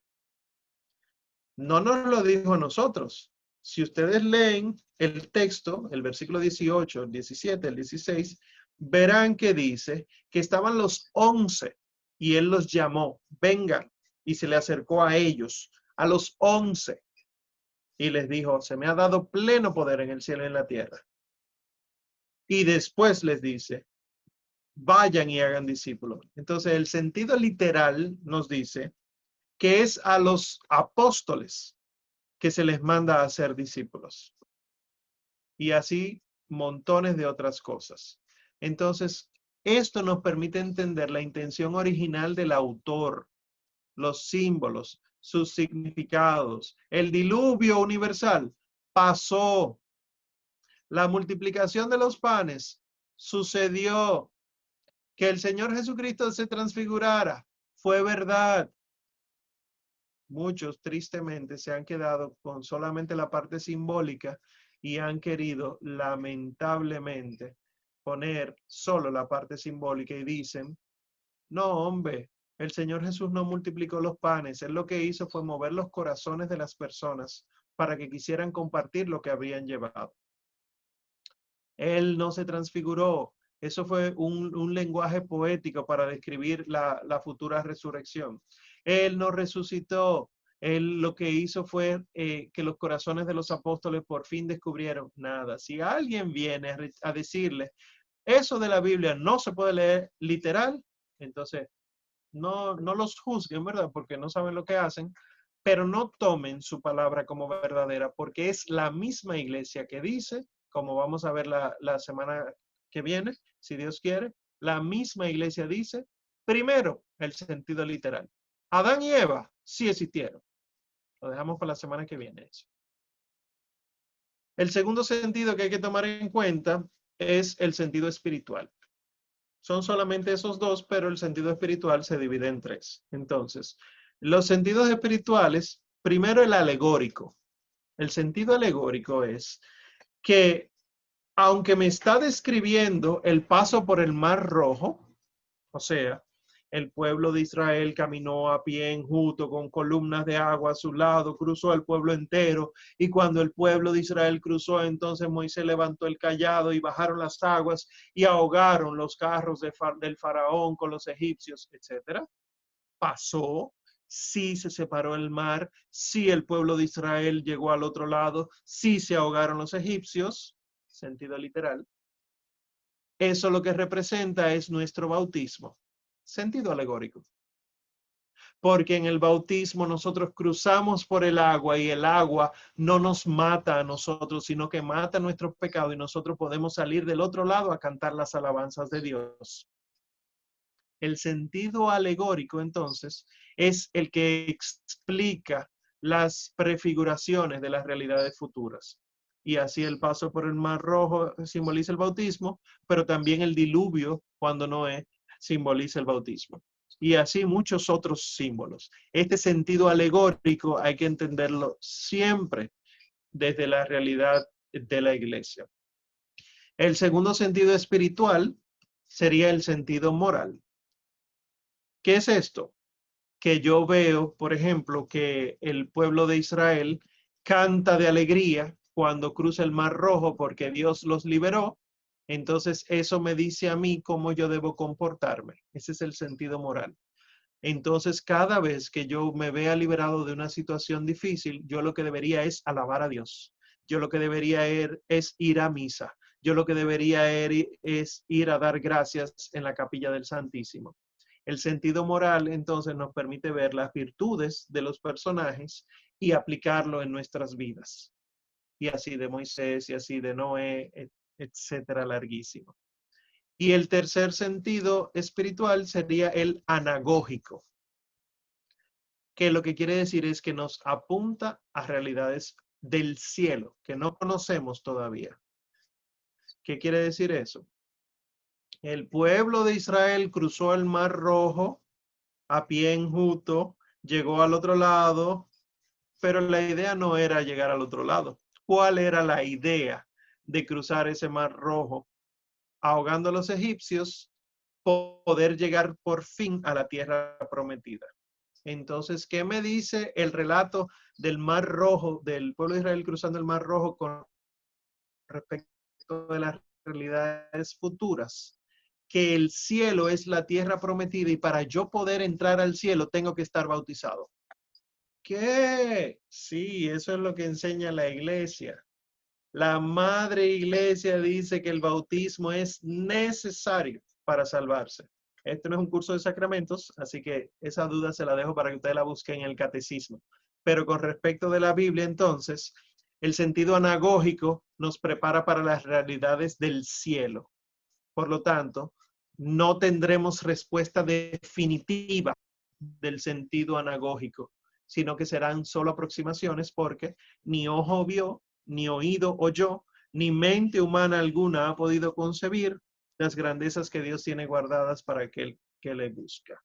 No nos lo dijo a nosotros. Si ustedes leen el texto, el versículo 18, el 17, el 16, verán que dice que estaban los 11 y él los llamó, vengan, y se le acercó a ellos, a los 11, y les dijo, se me ha dado pleno poder en el cielo y en la tierra. Y después les dice, vayan y hagan discípulos. Entonces el sentido literal nos dice que es a los apóstoles que se les manda a hacer discípulos. Y así montones de otras cosas. Entonces, esto nos permite entender la intención original del autor, los símbolos, sus significados. El diluvio universal pasó. La multiplicación de los panes sucedió. Que el Señor Jesucristo se transfigurara fue verdad. Muchos tristemente se han quedado con solamente la parte simbólica y han querido lamentablemente poner solo la parte simbólica y dicen, no hombre, el Señor Jesús no multiplicó los panes, él lo que hizo fue mover los corazones de las personas para que quisieran compartir lo que habían llevado. Él no se transfiguró, eso fue un lenguaje poético para describir la futura resurrección. Él no resucitó. Él lo que hizo fue que los corazones de los apóstoles por fin descubrieron nada. Si alguien viene a decirle, eso de la Biblia no se puede leer literal, entonces no los juzguen, ¿verdad? Porque no saben lo que hacen, pero no tomen su palabra como verdadera, porque es la misma iglesia que dice, como vamos a ver la semana que viene, si Dios quiere, la misma iglesia dice, primero, el sentido literal. Adán y Eva sí existieron. Lo dejamos para la semana que viene eso. El segundo sentido que hay que tomar en cuenta es el sentido espiritual. Son solamente esos dos, pero el sentido espiritual se divide en tres. Entonces, los sentidos espirituales, primero el alegórico. El sentido alegórico es que, aunque me está describiendo el paso por el Mar Rojo, o sea, el pueblo de Israel caminó a pie enjuto con columnas de agua a su lado, cruzó el pueblo entero, y cuando el pueblo de Israel cruzó, entonces Moisés levantó el cayado y bajaron las aguas y ahogaron los carros del faraón con los egipcios, etcétera. Pasó, sí se separó el mar, sí el pueblo de Israel llegó al otro lado, sí se ahogaron los egipcios, sentido literal. Eso lo que representa es nuestro bautismo, sentido alegórico. Porque en el bautismo nosotros cruzamos por el agua y el agua no nos mata a nosotros, sino que mata nuestros pecados y nosotros podemos salir del otro lado a cantar las alabanzas de Dios. El sentido alegórico, entonces, es el que explica las prefiguraciones de las realidades futuras. Y así el paso por el Mar Rojo simboliza el bautismo, pero también el diluvio, cuando Noé, simboliza el bautismo. Y así muchos otros símbolos. Este sentido alegórico hay que entenderlo siempre desde la realidad de la iglesia. El segundo sentido espiritual sería el sentido moral. ¿Qué es esto? Que yo veo, por ejemplo, que el pueblo de Israel canta de alegría cuando cruza el Mar Rojo porque Dios los liberó. Entonces eso me dice a mí cómo yo debo comportarme. Ese es el sentido moral. Entonces cada vez que yo me vea liberado de una situación difícil, yo lo que debería es alabar a Dios. Yo lo que debería es ir a misa. Yo lo que debería es ir a dar gracias en la capilla del Santísimo. El sentido moral entonces nos permite ver las virtudes de los personajes y aplicarlo en nuestras vidas. Y así de Moisés y así de Noé, etcétera, larguísimo. Y el tercer sentido espiritual sería el anagógico, que lo que quiere decir es que nos apunta a realidades del cielo que no conocemos todavía. ¿Qué quiere decir eso? El pueblo de Israel cruzó el Mar Rojo a pie enjuto, llegó al otro lado, pero la idea no era llegar al otro lado. ¿Cuál era la idea de cruzar ese Mar Rojo? Ahogando a los egipcios, poder llegar por fin a la tierra prometida. Entonces, ¿qué me dice el relato del Mar Rojo, del pueblo de Israel cruzando el Mar Rojo con respecto de las realidades futuras? Que el cielo es la tierra prometida y para yo poder entrar al cielo tengo que estar bautizado. ¿Qué? Sí, eso es lo que enseña la iglesia. La madre iglesia dice que el bautismo es necesario para salvarse. Este no es un curso de sacramentos, así que esa duda se la dejo para que ustedes la busquen en el catecismo. Pero con respecto de la Biblia, entonces, el sentido anagógico nos prepara para las realidades del cielo. Por lo tanto, no tendremos respuesta definitiva del sentido anagógico, sino que serán solo aproximaciones porque ni ojo vio, ni oído oyó, ni mente humana alguna ha podido concebir las grandezas que Dios tiene guardadas para aquel que le busca.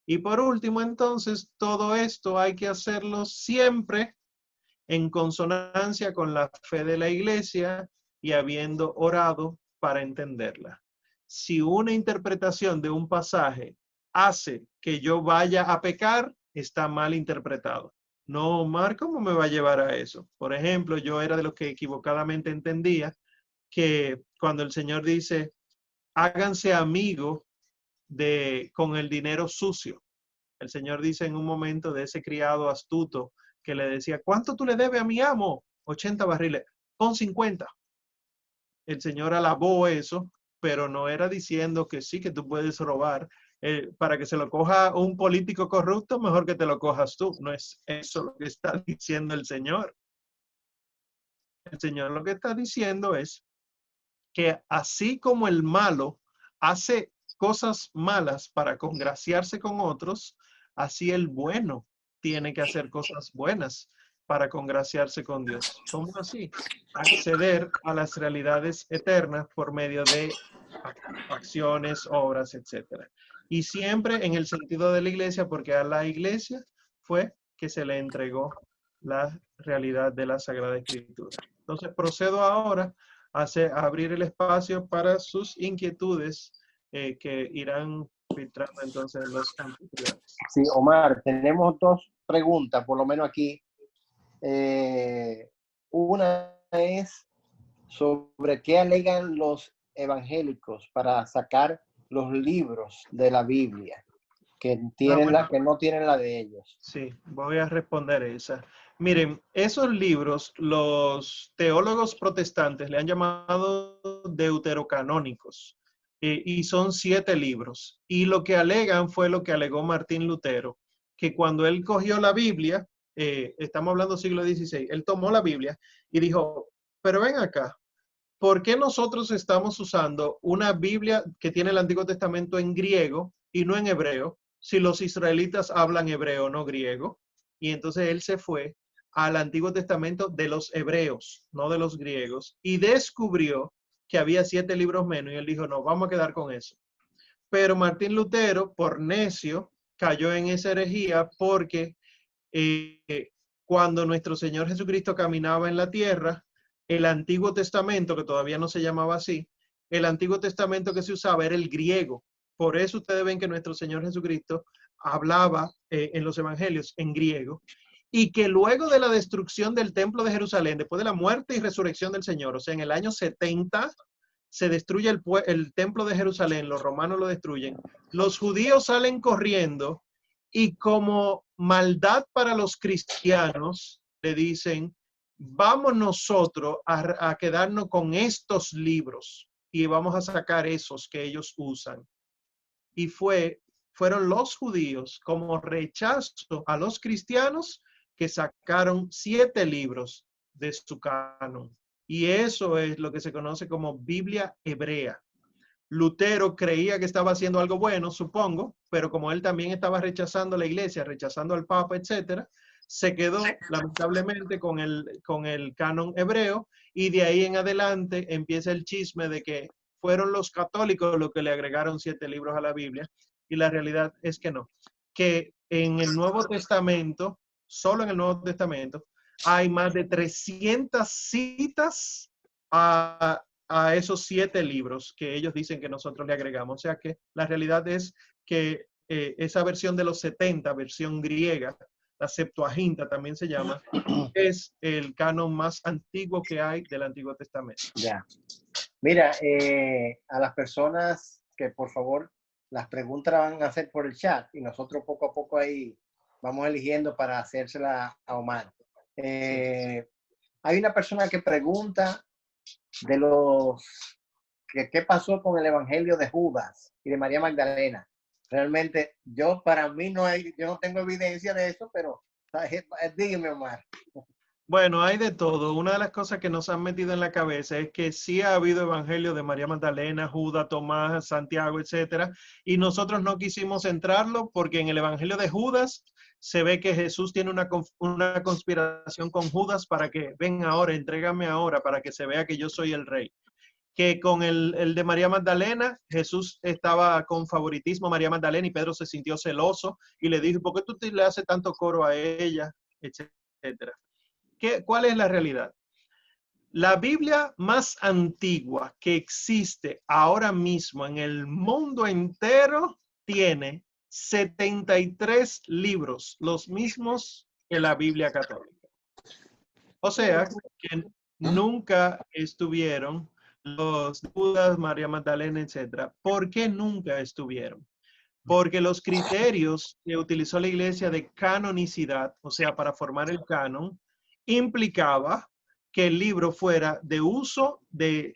Y por último, entonces, todo esto hay que hacerlo siempre en consonancia con la fe de la iglesia y habiendo orado para entenderla. Si una interpretación de un pasaje hace que yo vaya a pecar, está mal interpretado. No, Omar, ¿cómo me va a llevar a eso? Por ejemplo, yo era de los que equivocadamente entendía que cuando el Señor dice, háganse amigos con el dinero sucio. El Señor dice en un momento de ese criado astuto que le decía, ¿cuánto tú le debes a mi amo? 80 barriles, pon 50. El Señor alabó eso, pero no era diciendo que sí, que tú puedes robar. Para que se lo coja un político corrupto, mejor que te lo cojas tú. No es eso lo que está diciendo el Señor. El Señor lo que está diciendo es que así como el malo hace cosas malas para congraciarse con otros, así el bueno tiene que hacer cosas buenas para congraciarse con Dios. ¿Cómo así? Acceder a las realidades eternas por medio de acciones, obras, etcétera. Y siempre en el sentido de la iglesia, porque a la iglesia fue que se le entregó la realidad de la Sagrada Escritura. Entonces procedo ahora a abrir el espacio para sus inquietudes que irán filtrando entonces los anfitriones. Sí, Omar, tenemos dos preguntas, por lo menos aquí. Una es sobre qué alegan los evangélicos para sacar los libros de la Biblia, que tienen Bueno, que no tienen la de ellos. sí, voy a responder esa. Miren, esos libros, los teólogos protestantes le han llamado deuterocanónicos, y son 7 libros. Y lo que alegan fue lo que alegó Martín Lutero, que cuando él cogió la Biblia, estamos hablando siglo XVI, él tomó la Biblia y dijo, pero ven acá, ¿por qué nosotros estamos usando una Biblia que tiene el Antiguo Testamento en griego y no en hebreo, si los israelitas hablan hebreo, no griego? Y entonces él se fue al Antiguo Testamento de los hebreos, no de los griegos, y descubrió que había 7 libros menos, y él dijo, no, vamos a quedar con eso. Pero Martín Lutero, por necio, cayó en esa herejía porque cuando nuestro Señor Jesucristo caminaba en la tierra, el Antiguo Testamento, que todavía no se llamaba así, el Antiguo Testamento que se usaba era el griego. Por eso ustedes ven que nuestro Señor Jesucristo hablaba en los evangelios en griego, y que luego de la destrucción del templo de Jerusalén, después de la muerte y resurrección del Señor, o sea, en el año 70, se destruye el templo de Jerusalén, los romanos lo destruyen, los judíos salen corriendo y como maldad para los cristianos le dicen, vamos nosotros a quedarnos con estos libros y vamos a sacar esos que ellos usan. Y fueron los judíos como rechazo a los cristianos que sacaron 7 libros de su canon. Y eso es lo que se conoce como Biblia hebrea. Lutero creía que estaba haciendo algo bueno, supongo, pero como él también estaba rechazando la iglesia, rechazando al Papa, etcétera, se quedó lamentablemente con el canon hebreo, y de ahí en adelante empieza el chisme de que fueron los católicos los que le agregaron 7 libros a la Biblia, y la realidad es que no, que en el Nuevo Testamento, solo en el Nuevo Testamento, hay más de 300 citas a esos 7 libros que ellos dicen que nosotros le agregamos. O sea que la realidad es que esa versión de los 70, versión griega, la Septuaginta también se llama, es el canon más antiguo que hay del Antiguo Testamento. Ya. Mira, a las personas que por favor las preguntas las van a hacer por el chat y nosotros poco a poco ahí vamos eligiendo para hacérsela a Omar. Hay una persona que pregunta de qué pasó con el Evangelio de Judas y de María Magdalena. Realmente, para mí yo no tengo evidencia de eso, pero dígame, Omar. Bueno, hay de todo. Una de las cosas que nos han metido en la cabeza es que sí ha habido evangelio de María Magdalena, Judas, Tomás, Santiago, etcétera, y nosotros no quisimos entrarlo porque en el evangelio de Judas se ve que Jesús tiene una conspiración con Judas para que ven ahora, entrégame ahora, para que se vea que yo soy el rey. Que con el de María Magdalena, Jesús estaba con favoritismo a María Magdalena y Pedro se sintió celoso y le dijo, ¿por qué tú le haces tanto coro a ella? Etcétera. ¿Cuál es la realidad? La Biblia más antigua que existe ahora mismo en el mundo entero tiene 73 libros, los mismos que la Biblia católica. O sea, que nunca estuvieron los Judas, María Magdalena, etc. ¿Por qué nunca estuvieron? Porque los criterios que utilizó la iglesia de canonicidad, o sea, para formar el canon, implicaba que el libro fuera de uso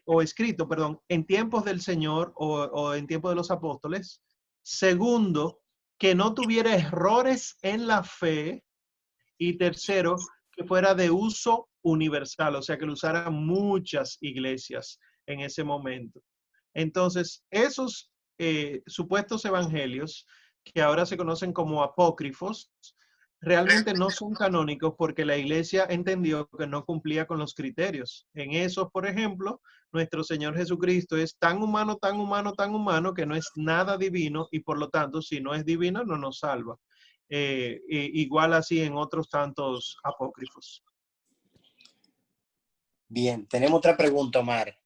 o escrito, perdón, en tiempos del Señor o en tiempos de los apóstoles. Segundo, que no tuviera errores en la fe. Y tercero, que fuera de uso universal, o sea, que lo usaran muchas iglesias. en ese momento. Entonces, esos supuestos evangelios, que ahora se conocen como apócrifos, realmente no son canónicos porque la iglesia entendió que no cumplía con los criterios. En esos, por ejemplo, nuestro Señor Jesucristo es tan humano, tan humano, tan humano que no es nada divino y por lo tanto, si no es divino, no nos salva. Igual así en otros tantos apócrifos. Bien, tenemos otra pregunta, Omar.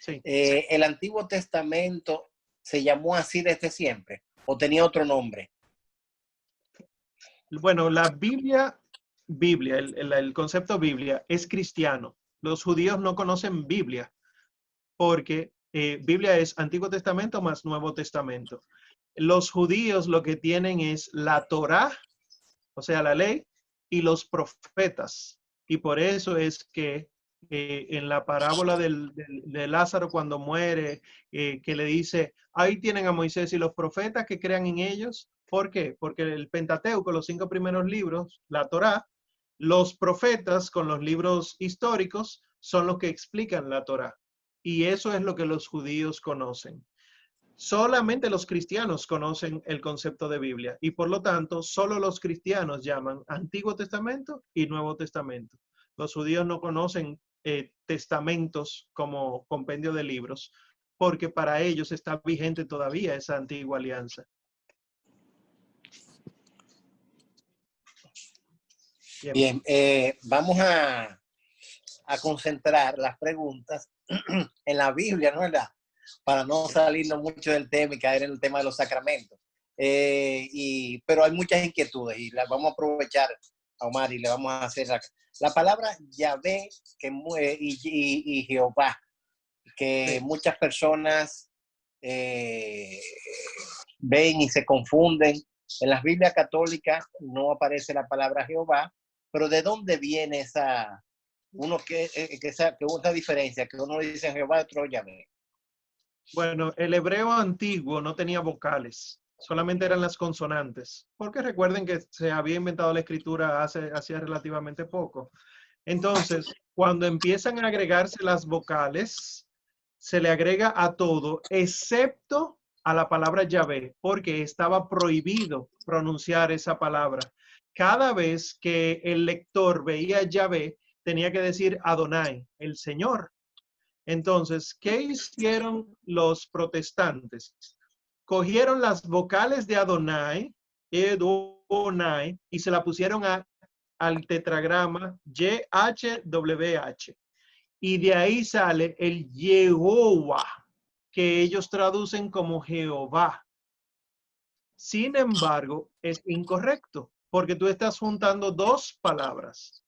Sí. ¿El Antiguo Testamento se llamó así desde siempre o tenía otro nombre? Bueno, la Biblia, el concepto Biblia es cristiano. Los judíos no conocen Biblia porque Biblia es Antiguo Testamento más Nuevo Testamento. Los judíos lo que tienen es la Torá, o sea, la ley, y los profetas. Y por eso es que en la parábola de Lázaro cuando muere, que le dice, ahí tienen a Moisés y los profetas que crean en ellos. ¿Por qué? Porque el Pentateuco, los 5 primeros libros, la Torá, los profetas con los libros históricos son los que explican la Torá. Y eso es lo que los judíos conocen. Solamente los cristianos conocen el concepto de Biblia y por lo tanto solo los cristianos llaman Antiguo Testamento y Nuevo Testamento. Los judíos no conocen testamentos como compendio de libros porque para ellos está vigente todavía esa antigua alianza. Bien, vamos a concentrar las preguntas en la Biblia, ¿no es verdad? Para no salirnos mucho del tema y caer en el tema de los sacramentos. Pero hay muchas inquietudes y las vamos a aprovechar, a Omar, y le vamos a hacer la palabra Yahvé y Jehová, que Sí. muchas personas ven y se confunden. En las Biblias católicas no aparece la palabra Jehová, pero ¿de dónde viene esa diferencia? Que uno le dice Jehová y otro Yahvé. Bueno, el hebreo antiguo no tenía vocales, solamente eran las consonantes, porque recuerden que se había inventado la escritura hacía relativamente poco. Entonces, cuando empiezan a agregarse las vocales, se le agrega a todo, excepto a la palabra Yahvé, porque estaba prohibido pronunciar esa palabra. Cada vez que el lector veía Yahvé, tenía que decir Adonai, el Señor. Entonces, ¿qué hicieron los protestantes? Cogieron las vocales de Adonai, Edonai, y se la pusieron al tetragrama YHWH. Y de ahí sale el Yehová, que ellos traducen como Jehová. Sin embargo, es incorrecto, porque tú estás juntando dos palabras.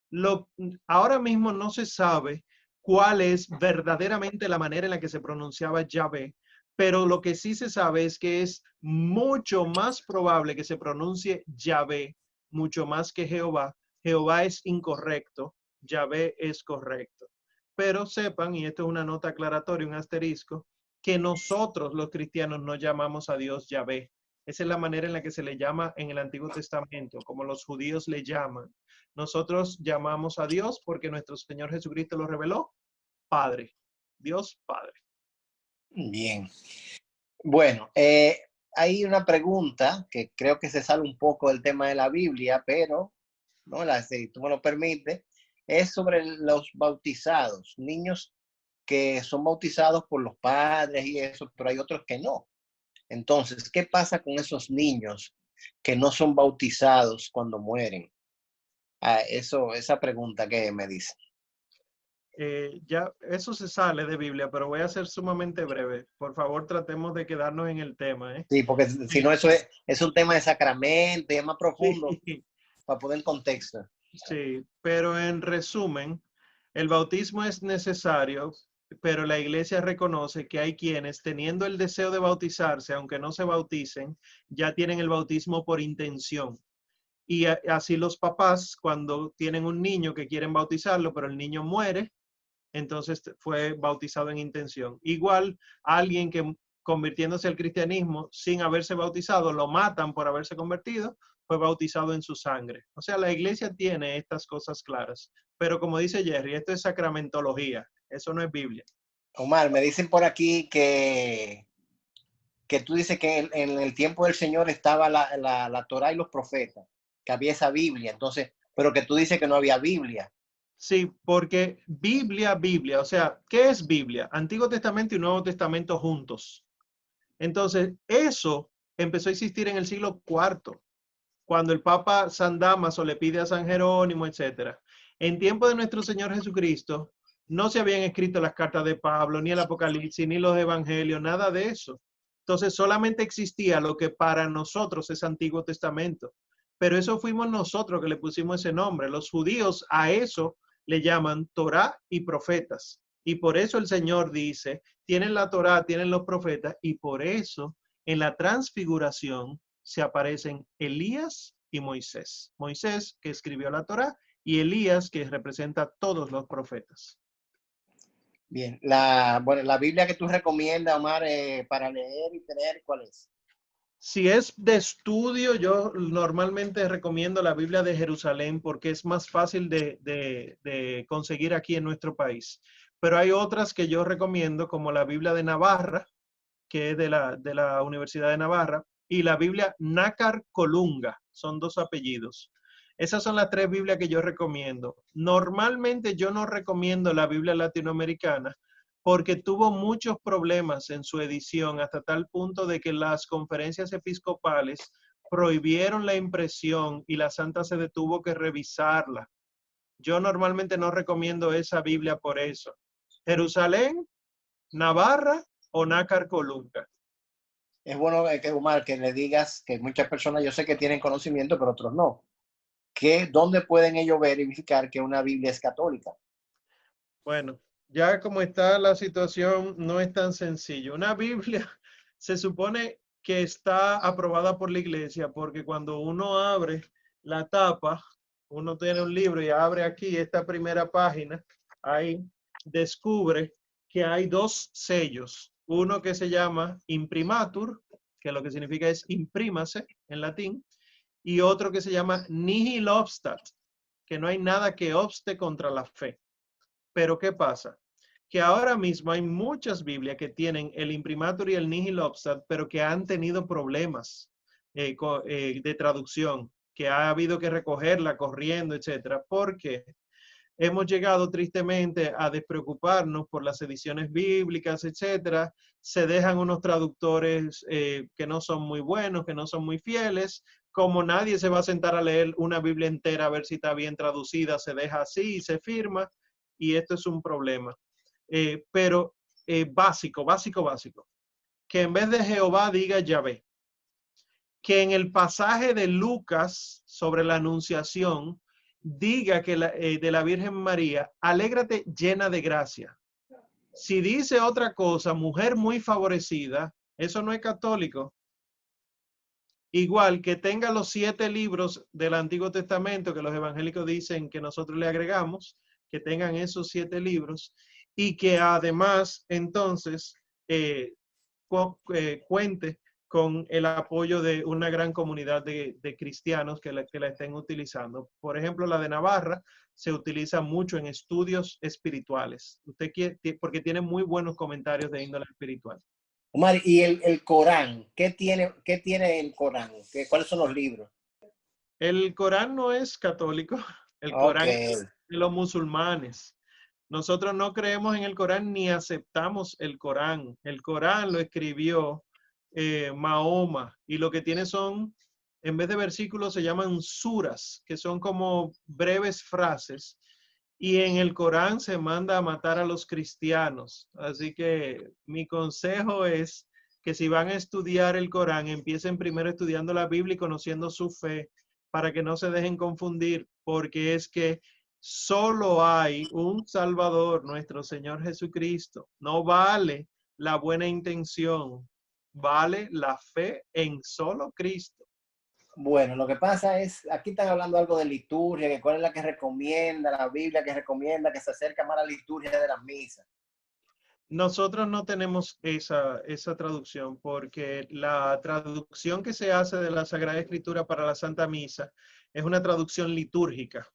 Ahora mismo no se sabe cuál es verdaderamente la manera en la que se pronunciaba Yahvé, pero lo que sí se sabe es que es mucho más probable que se pronuncie Yahvé, mucho más que Jehová. Jehová es incorrecto, Yahvé es correcto. Pero sepan, y esto es una nota aclaratoria, un asterisco, que nosotros los cristianos no llamamos a Dios Yahvé. Esa es la manera en la que se le llama en el Antiguo Testamento, como los judíos le llaman. Nosotros llamamos a Dios porque nuestro Señor Jesucristo lo reveló, Padre, Dios Padre. Bien. Bueno, hay una pregunta que creo que se sale un poco del tema de la Biblia, pero no si tú me lo permites, es sobre los bautizados, niños que son bautizados por los padres y eso, pero hay otros que no. Entonces, ¿qué pasa con esos niños que no son bautizados cuando mueren? Esa pregunta que me dice. Ya eso se sale de Biblia, pero voy a ser sumamente breve. Por favor, tratemos de quedarnos en el tema. Sí, porque si no, eso es un tema de sacramento y es más profundo Sí, para poner en contexto. sí, pero en resumen, el bautismo es necesario, pero la iglesia reconoce que hay quienes, teniendo el deseo de bautizarse, aunque no se bauticen, ya tienen el bautismo por intención. Y así los papás, cuando tienen un niño que quieren bautizarlo, pero el niño muere, entonces fue bautizado en intención. Igual, alguien que convirtiéndose al cristianismo sin haberse bautizado, lo matan por haberse convertido, fue bautizado en su sangre. O sea, la iglesia tiene estas cosas claras. Pero como dice Jerry, esto es sacramentología, eso no es Biblia. Omar, me dicen por aquí que tú dices que en el tiempo del Señor estaba la Torá y los profetas, que había esa Biblia, entonces, pero que tú dices que no había Biblia. Sí, porque Biblia, o sea, ¿qué es Biblia? Antiguo Testamento y Nuevo Testamento juntos. Entonces, eso empezó a existir en el siglo IV, cuando el Papa San Damaso le pide a San Jerónimo, etcétera. En tiempo de nuestro Señor Jesucristo, no se habían escrito las cartas de Pablo, ni el Apocalipsis, ni los Evangelios, nada de eso. Entonces, solamente existía lo que para nosotros es Antiguo Testamento. Pero eso fuimos nosotros que le pusimos ese nombre. Los judíos a eso le llaman Torá y profetas. Y por eso el Señor dice, tienen la Torá, tienen los profetas, y por eso en la transfiguración se aparecen Elías y Moisés. Moisés, que escribió la Torá, y Elías, que representa a todos los profetas. Bien, bueno, la Biblia que tú recomiendas, Omar, para leer y tener, ¿cuál es? Si es de estudio, yo normalmente recomiendo la Biblia de Jerusalén porque es más fácil de conseguir aquí en nuestro país. Pero hay otras que yo recomiendo, como la Biblia de Navarra, que es de la Universidad de Navarra, y la Biblia Nácar Colunga, son dos apellidos. Esas son las tres Biblias que yo recomiendo. Normalmente yo no recomiendo la Biblia latinoamericana porque tuvo muchos problemas en su edición hasta tal punto de que las conferencias episcopales prohibieron la impresión y la Santa Sede tuvo que revisarla. Yo normalmente no recomiendo esa Biblia por eso. Jerusalén, Navarra o Nácar Colunga. Es bueno, Omar, que le digas que muchas personas yo sé que tienen conocimiento, pero otros no. ¿Dónde pueden ellos verificar que una Biblia es católica? Bueno, ya como está la situación, no es tan sencillo. Una Biblia se supone que está aprobada por la iglesia porque cuando uno abre la tapa, uno tiene un libro y abre aquí esta primera página, ahí descubre que hay dos sellos. Uno que se llama imprimatur, que lo que significa es imprímase en latín, y otro que se llama nihil obstat, que no hay nada que obste contra la fe. Pero ¿qué pasa? Que ahora mismo hay muchas Biblias que tienen el imprimatur y el nihil obstat, pero que han tenido problemas de traducción, que ha habido que recogerla corriendo, etcétera, porque hemos llegado tristemente a despreocuparnos por las ediciones bíblicas, etcétera. Se dejan unos traductores que no son muy buenos, que no son muy fieles. Como nadie se va a sentar a leer una Biblia entera a ver si está bien traducida, se deja así y se firma. Y esto es un problema. Pero básico, que en vez de Jehová diga Yahvé. Que en el pasaje de Lucas sobre la anunciación diga que de la Virgen María, alégrate llena de gracia. Si dice otra cosa, mujer muy favorecida, eso no es católico. Igual que tenga los 7 libros del Antiguo Testamento que los evangélicos dicen que nosotros le agregamos, que tengan esos 7 libros y que además entonces cuente con el apoyo de una gran comunidad de cristianos que la estén utilizando. Por ejemplo, la de Navarra se utiliza mucho en estudios espirituales. Usted quiere, porque tiene muy buenos comentarios de índole espiritual. Omar, ¿y el Corán? Qué tiene el Corán? ¿Cuáles son los libros? El Corán no es católico, el Ok. Corán es de los musulmanes. Nosotros no creemos en el Corán ni aceptamos el Corán. El Corán lo escribió Mahoma y lo que tiene son, en vez de versículos, se llaman suras, que son como breves frases. Y en el Corán se manda a matar a los cristianos. Así que mi consejo es que si van a estudiar el Corán, empiecen primero estudiando la Biblia y conociendo su fe para que no se dejen confundir, porque es que solo hay un Salvador, nuestro Señor Jesucristo. No vale la buena intención, vale la fe en solo Cristo. Bueno, lo que pasa es, aquí están hablando algo de liturgia, que cuál es la que recomienda, la Biblia que recomienda, que se acerca más a la liturgia de las misas. Nosotros no tenemos esa traducción porque la traducción que se hace de la Sagrada Escritura para la Santa Misa es una traducción litúrgica.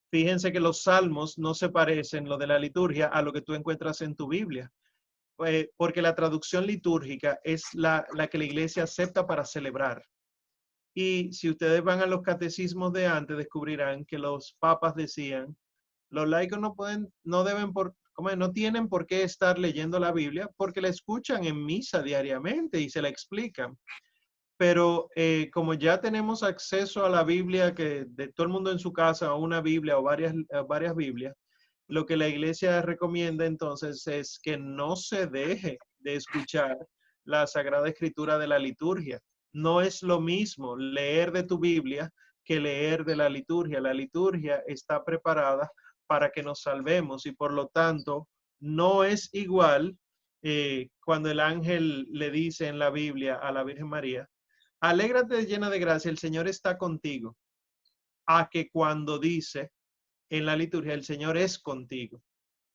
Fíjense que los salmos no se parecen, lo de la liturgia, a lo que tú encuentras en tu Biblia. porque la traducción litúrgica es la que la iglesia acepta para celebrar. Y si ustedes van a los catecismos de antes, descubrirán que los papas decían, los laicos no deben no tienen por qué estar leyendo la Biblia porque la escuchan en misa diariamente y se la explican. Pero como ya tenemos acceso a la Biblia, que de todo el mundo en su casa, o una Biblia o varias Biblias, lo que la iglesia recomienda entonces es que no se deje de escuchar la Sagrada Escritura de la liturgia. No es lo mismo leer de tu Biblia que leer de la liturgia. La liturgia está preparada para que nos salvemos y por lo tanto no es igual cuando el ángel le dice en la Biblia a la Virgen María, alégrate llena de gracia, el Señor está contigo, a que cuando dice en la liturgia, el Señor es contigo.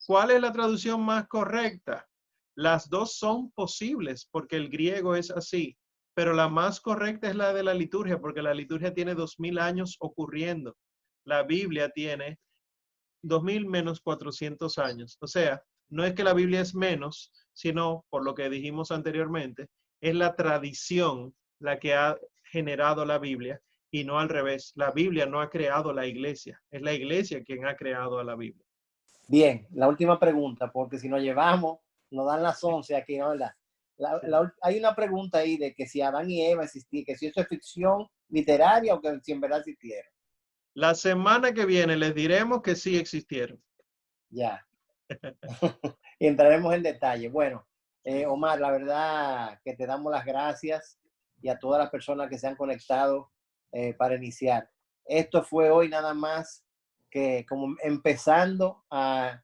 ¿Cuál es la traducción más correcta? Las dos son posibles porque el griego es así, pero la más correcta es la de la liturgia porque la liturgia tiene 2000 años ocurriendo. La Biblia tiene 2000 menos 400 años. O sea, no es que la Biblia es menos, sino, por lo que dijimos anteriormente, es la tradición la que ha generado la Biblia y no al revés. La Biblia no ha creado la iglesia, es la iglesia quien ha creado a la Biblia. Bien, la última pregunta, porque si nos llevamos, nos dan las 11 aquí, ¿no? Hay una pregunta ahí de que si Adán y Eva existían, que si eso es ficción literaria o que si en verdad existieron. La semana que viene les diremos que sí existieron. Ya. Y entraremos en detalle. Bueno, Omar, la verdad que te damos las gracias y a todas las personas que se han conectado para iniciar. Esto fue hoy nada más que como empezando a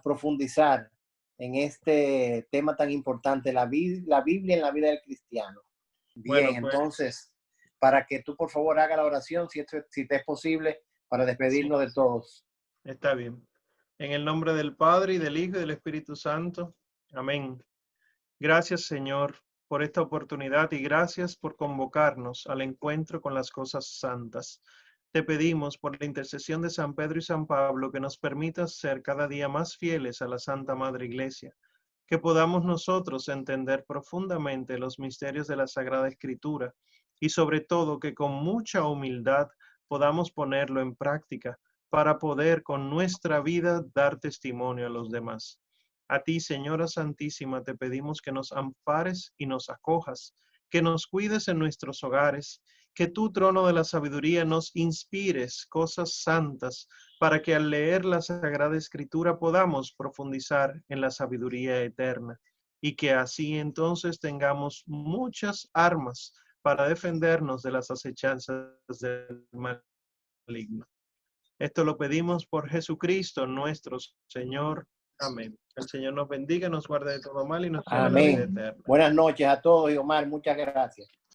profundizar en este tema tan importante, la Biblia en la vida del cristiano. Bien, Bueno, pues, entonces, para que tú por favor haga la oración, si te es posible, para despedirnos sí, de todos. está bien. En el nombre del Padre y del Hijo y del Espíritu Santo. Amén. Gracias, Señor, por esta oportunidad y gracias por convocarnos al encuentro con las cosas santas. Te pedimos por la intercesión de San Pedro y San Pablo que nos permitas ser cada día más fieles a la Santa Madre Iglesia, que podamos nosotros entender profundamente los misterios de la Sagrada Escritura y sobre todo que con mucha humildad podamos ponerlo en práctica para poder con nuestra vida dar testimonio a los demás. A ti, Señora Santísima, te pedimos que nos ampares y nos acojas, que nos cuides en nuestros hogares, que tu trono de la sabiduría nos inspires cosas santas para que al leer la Sagrada Escritura podamos profundizar en la sabiduría eterna y que así entonces tengamos muchas armas para defendernos de las acechanzas del maligno. Esto lo pedimos por Jesucristo nuestro Señor. Amén. El Señor nos bendiga, nos guarde de todo mal y nos lleve a la vida Amén. eterna. Buenas noches a todos y Omar, muchas gracias.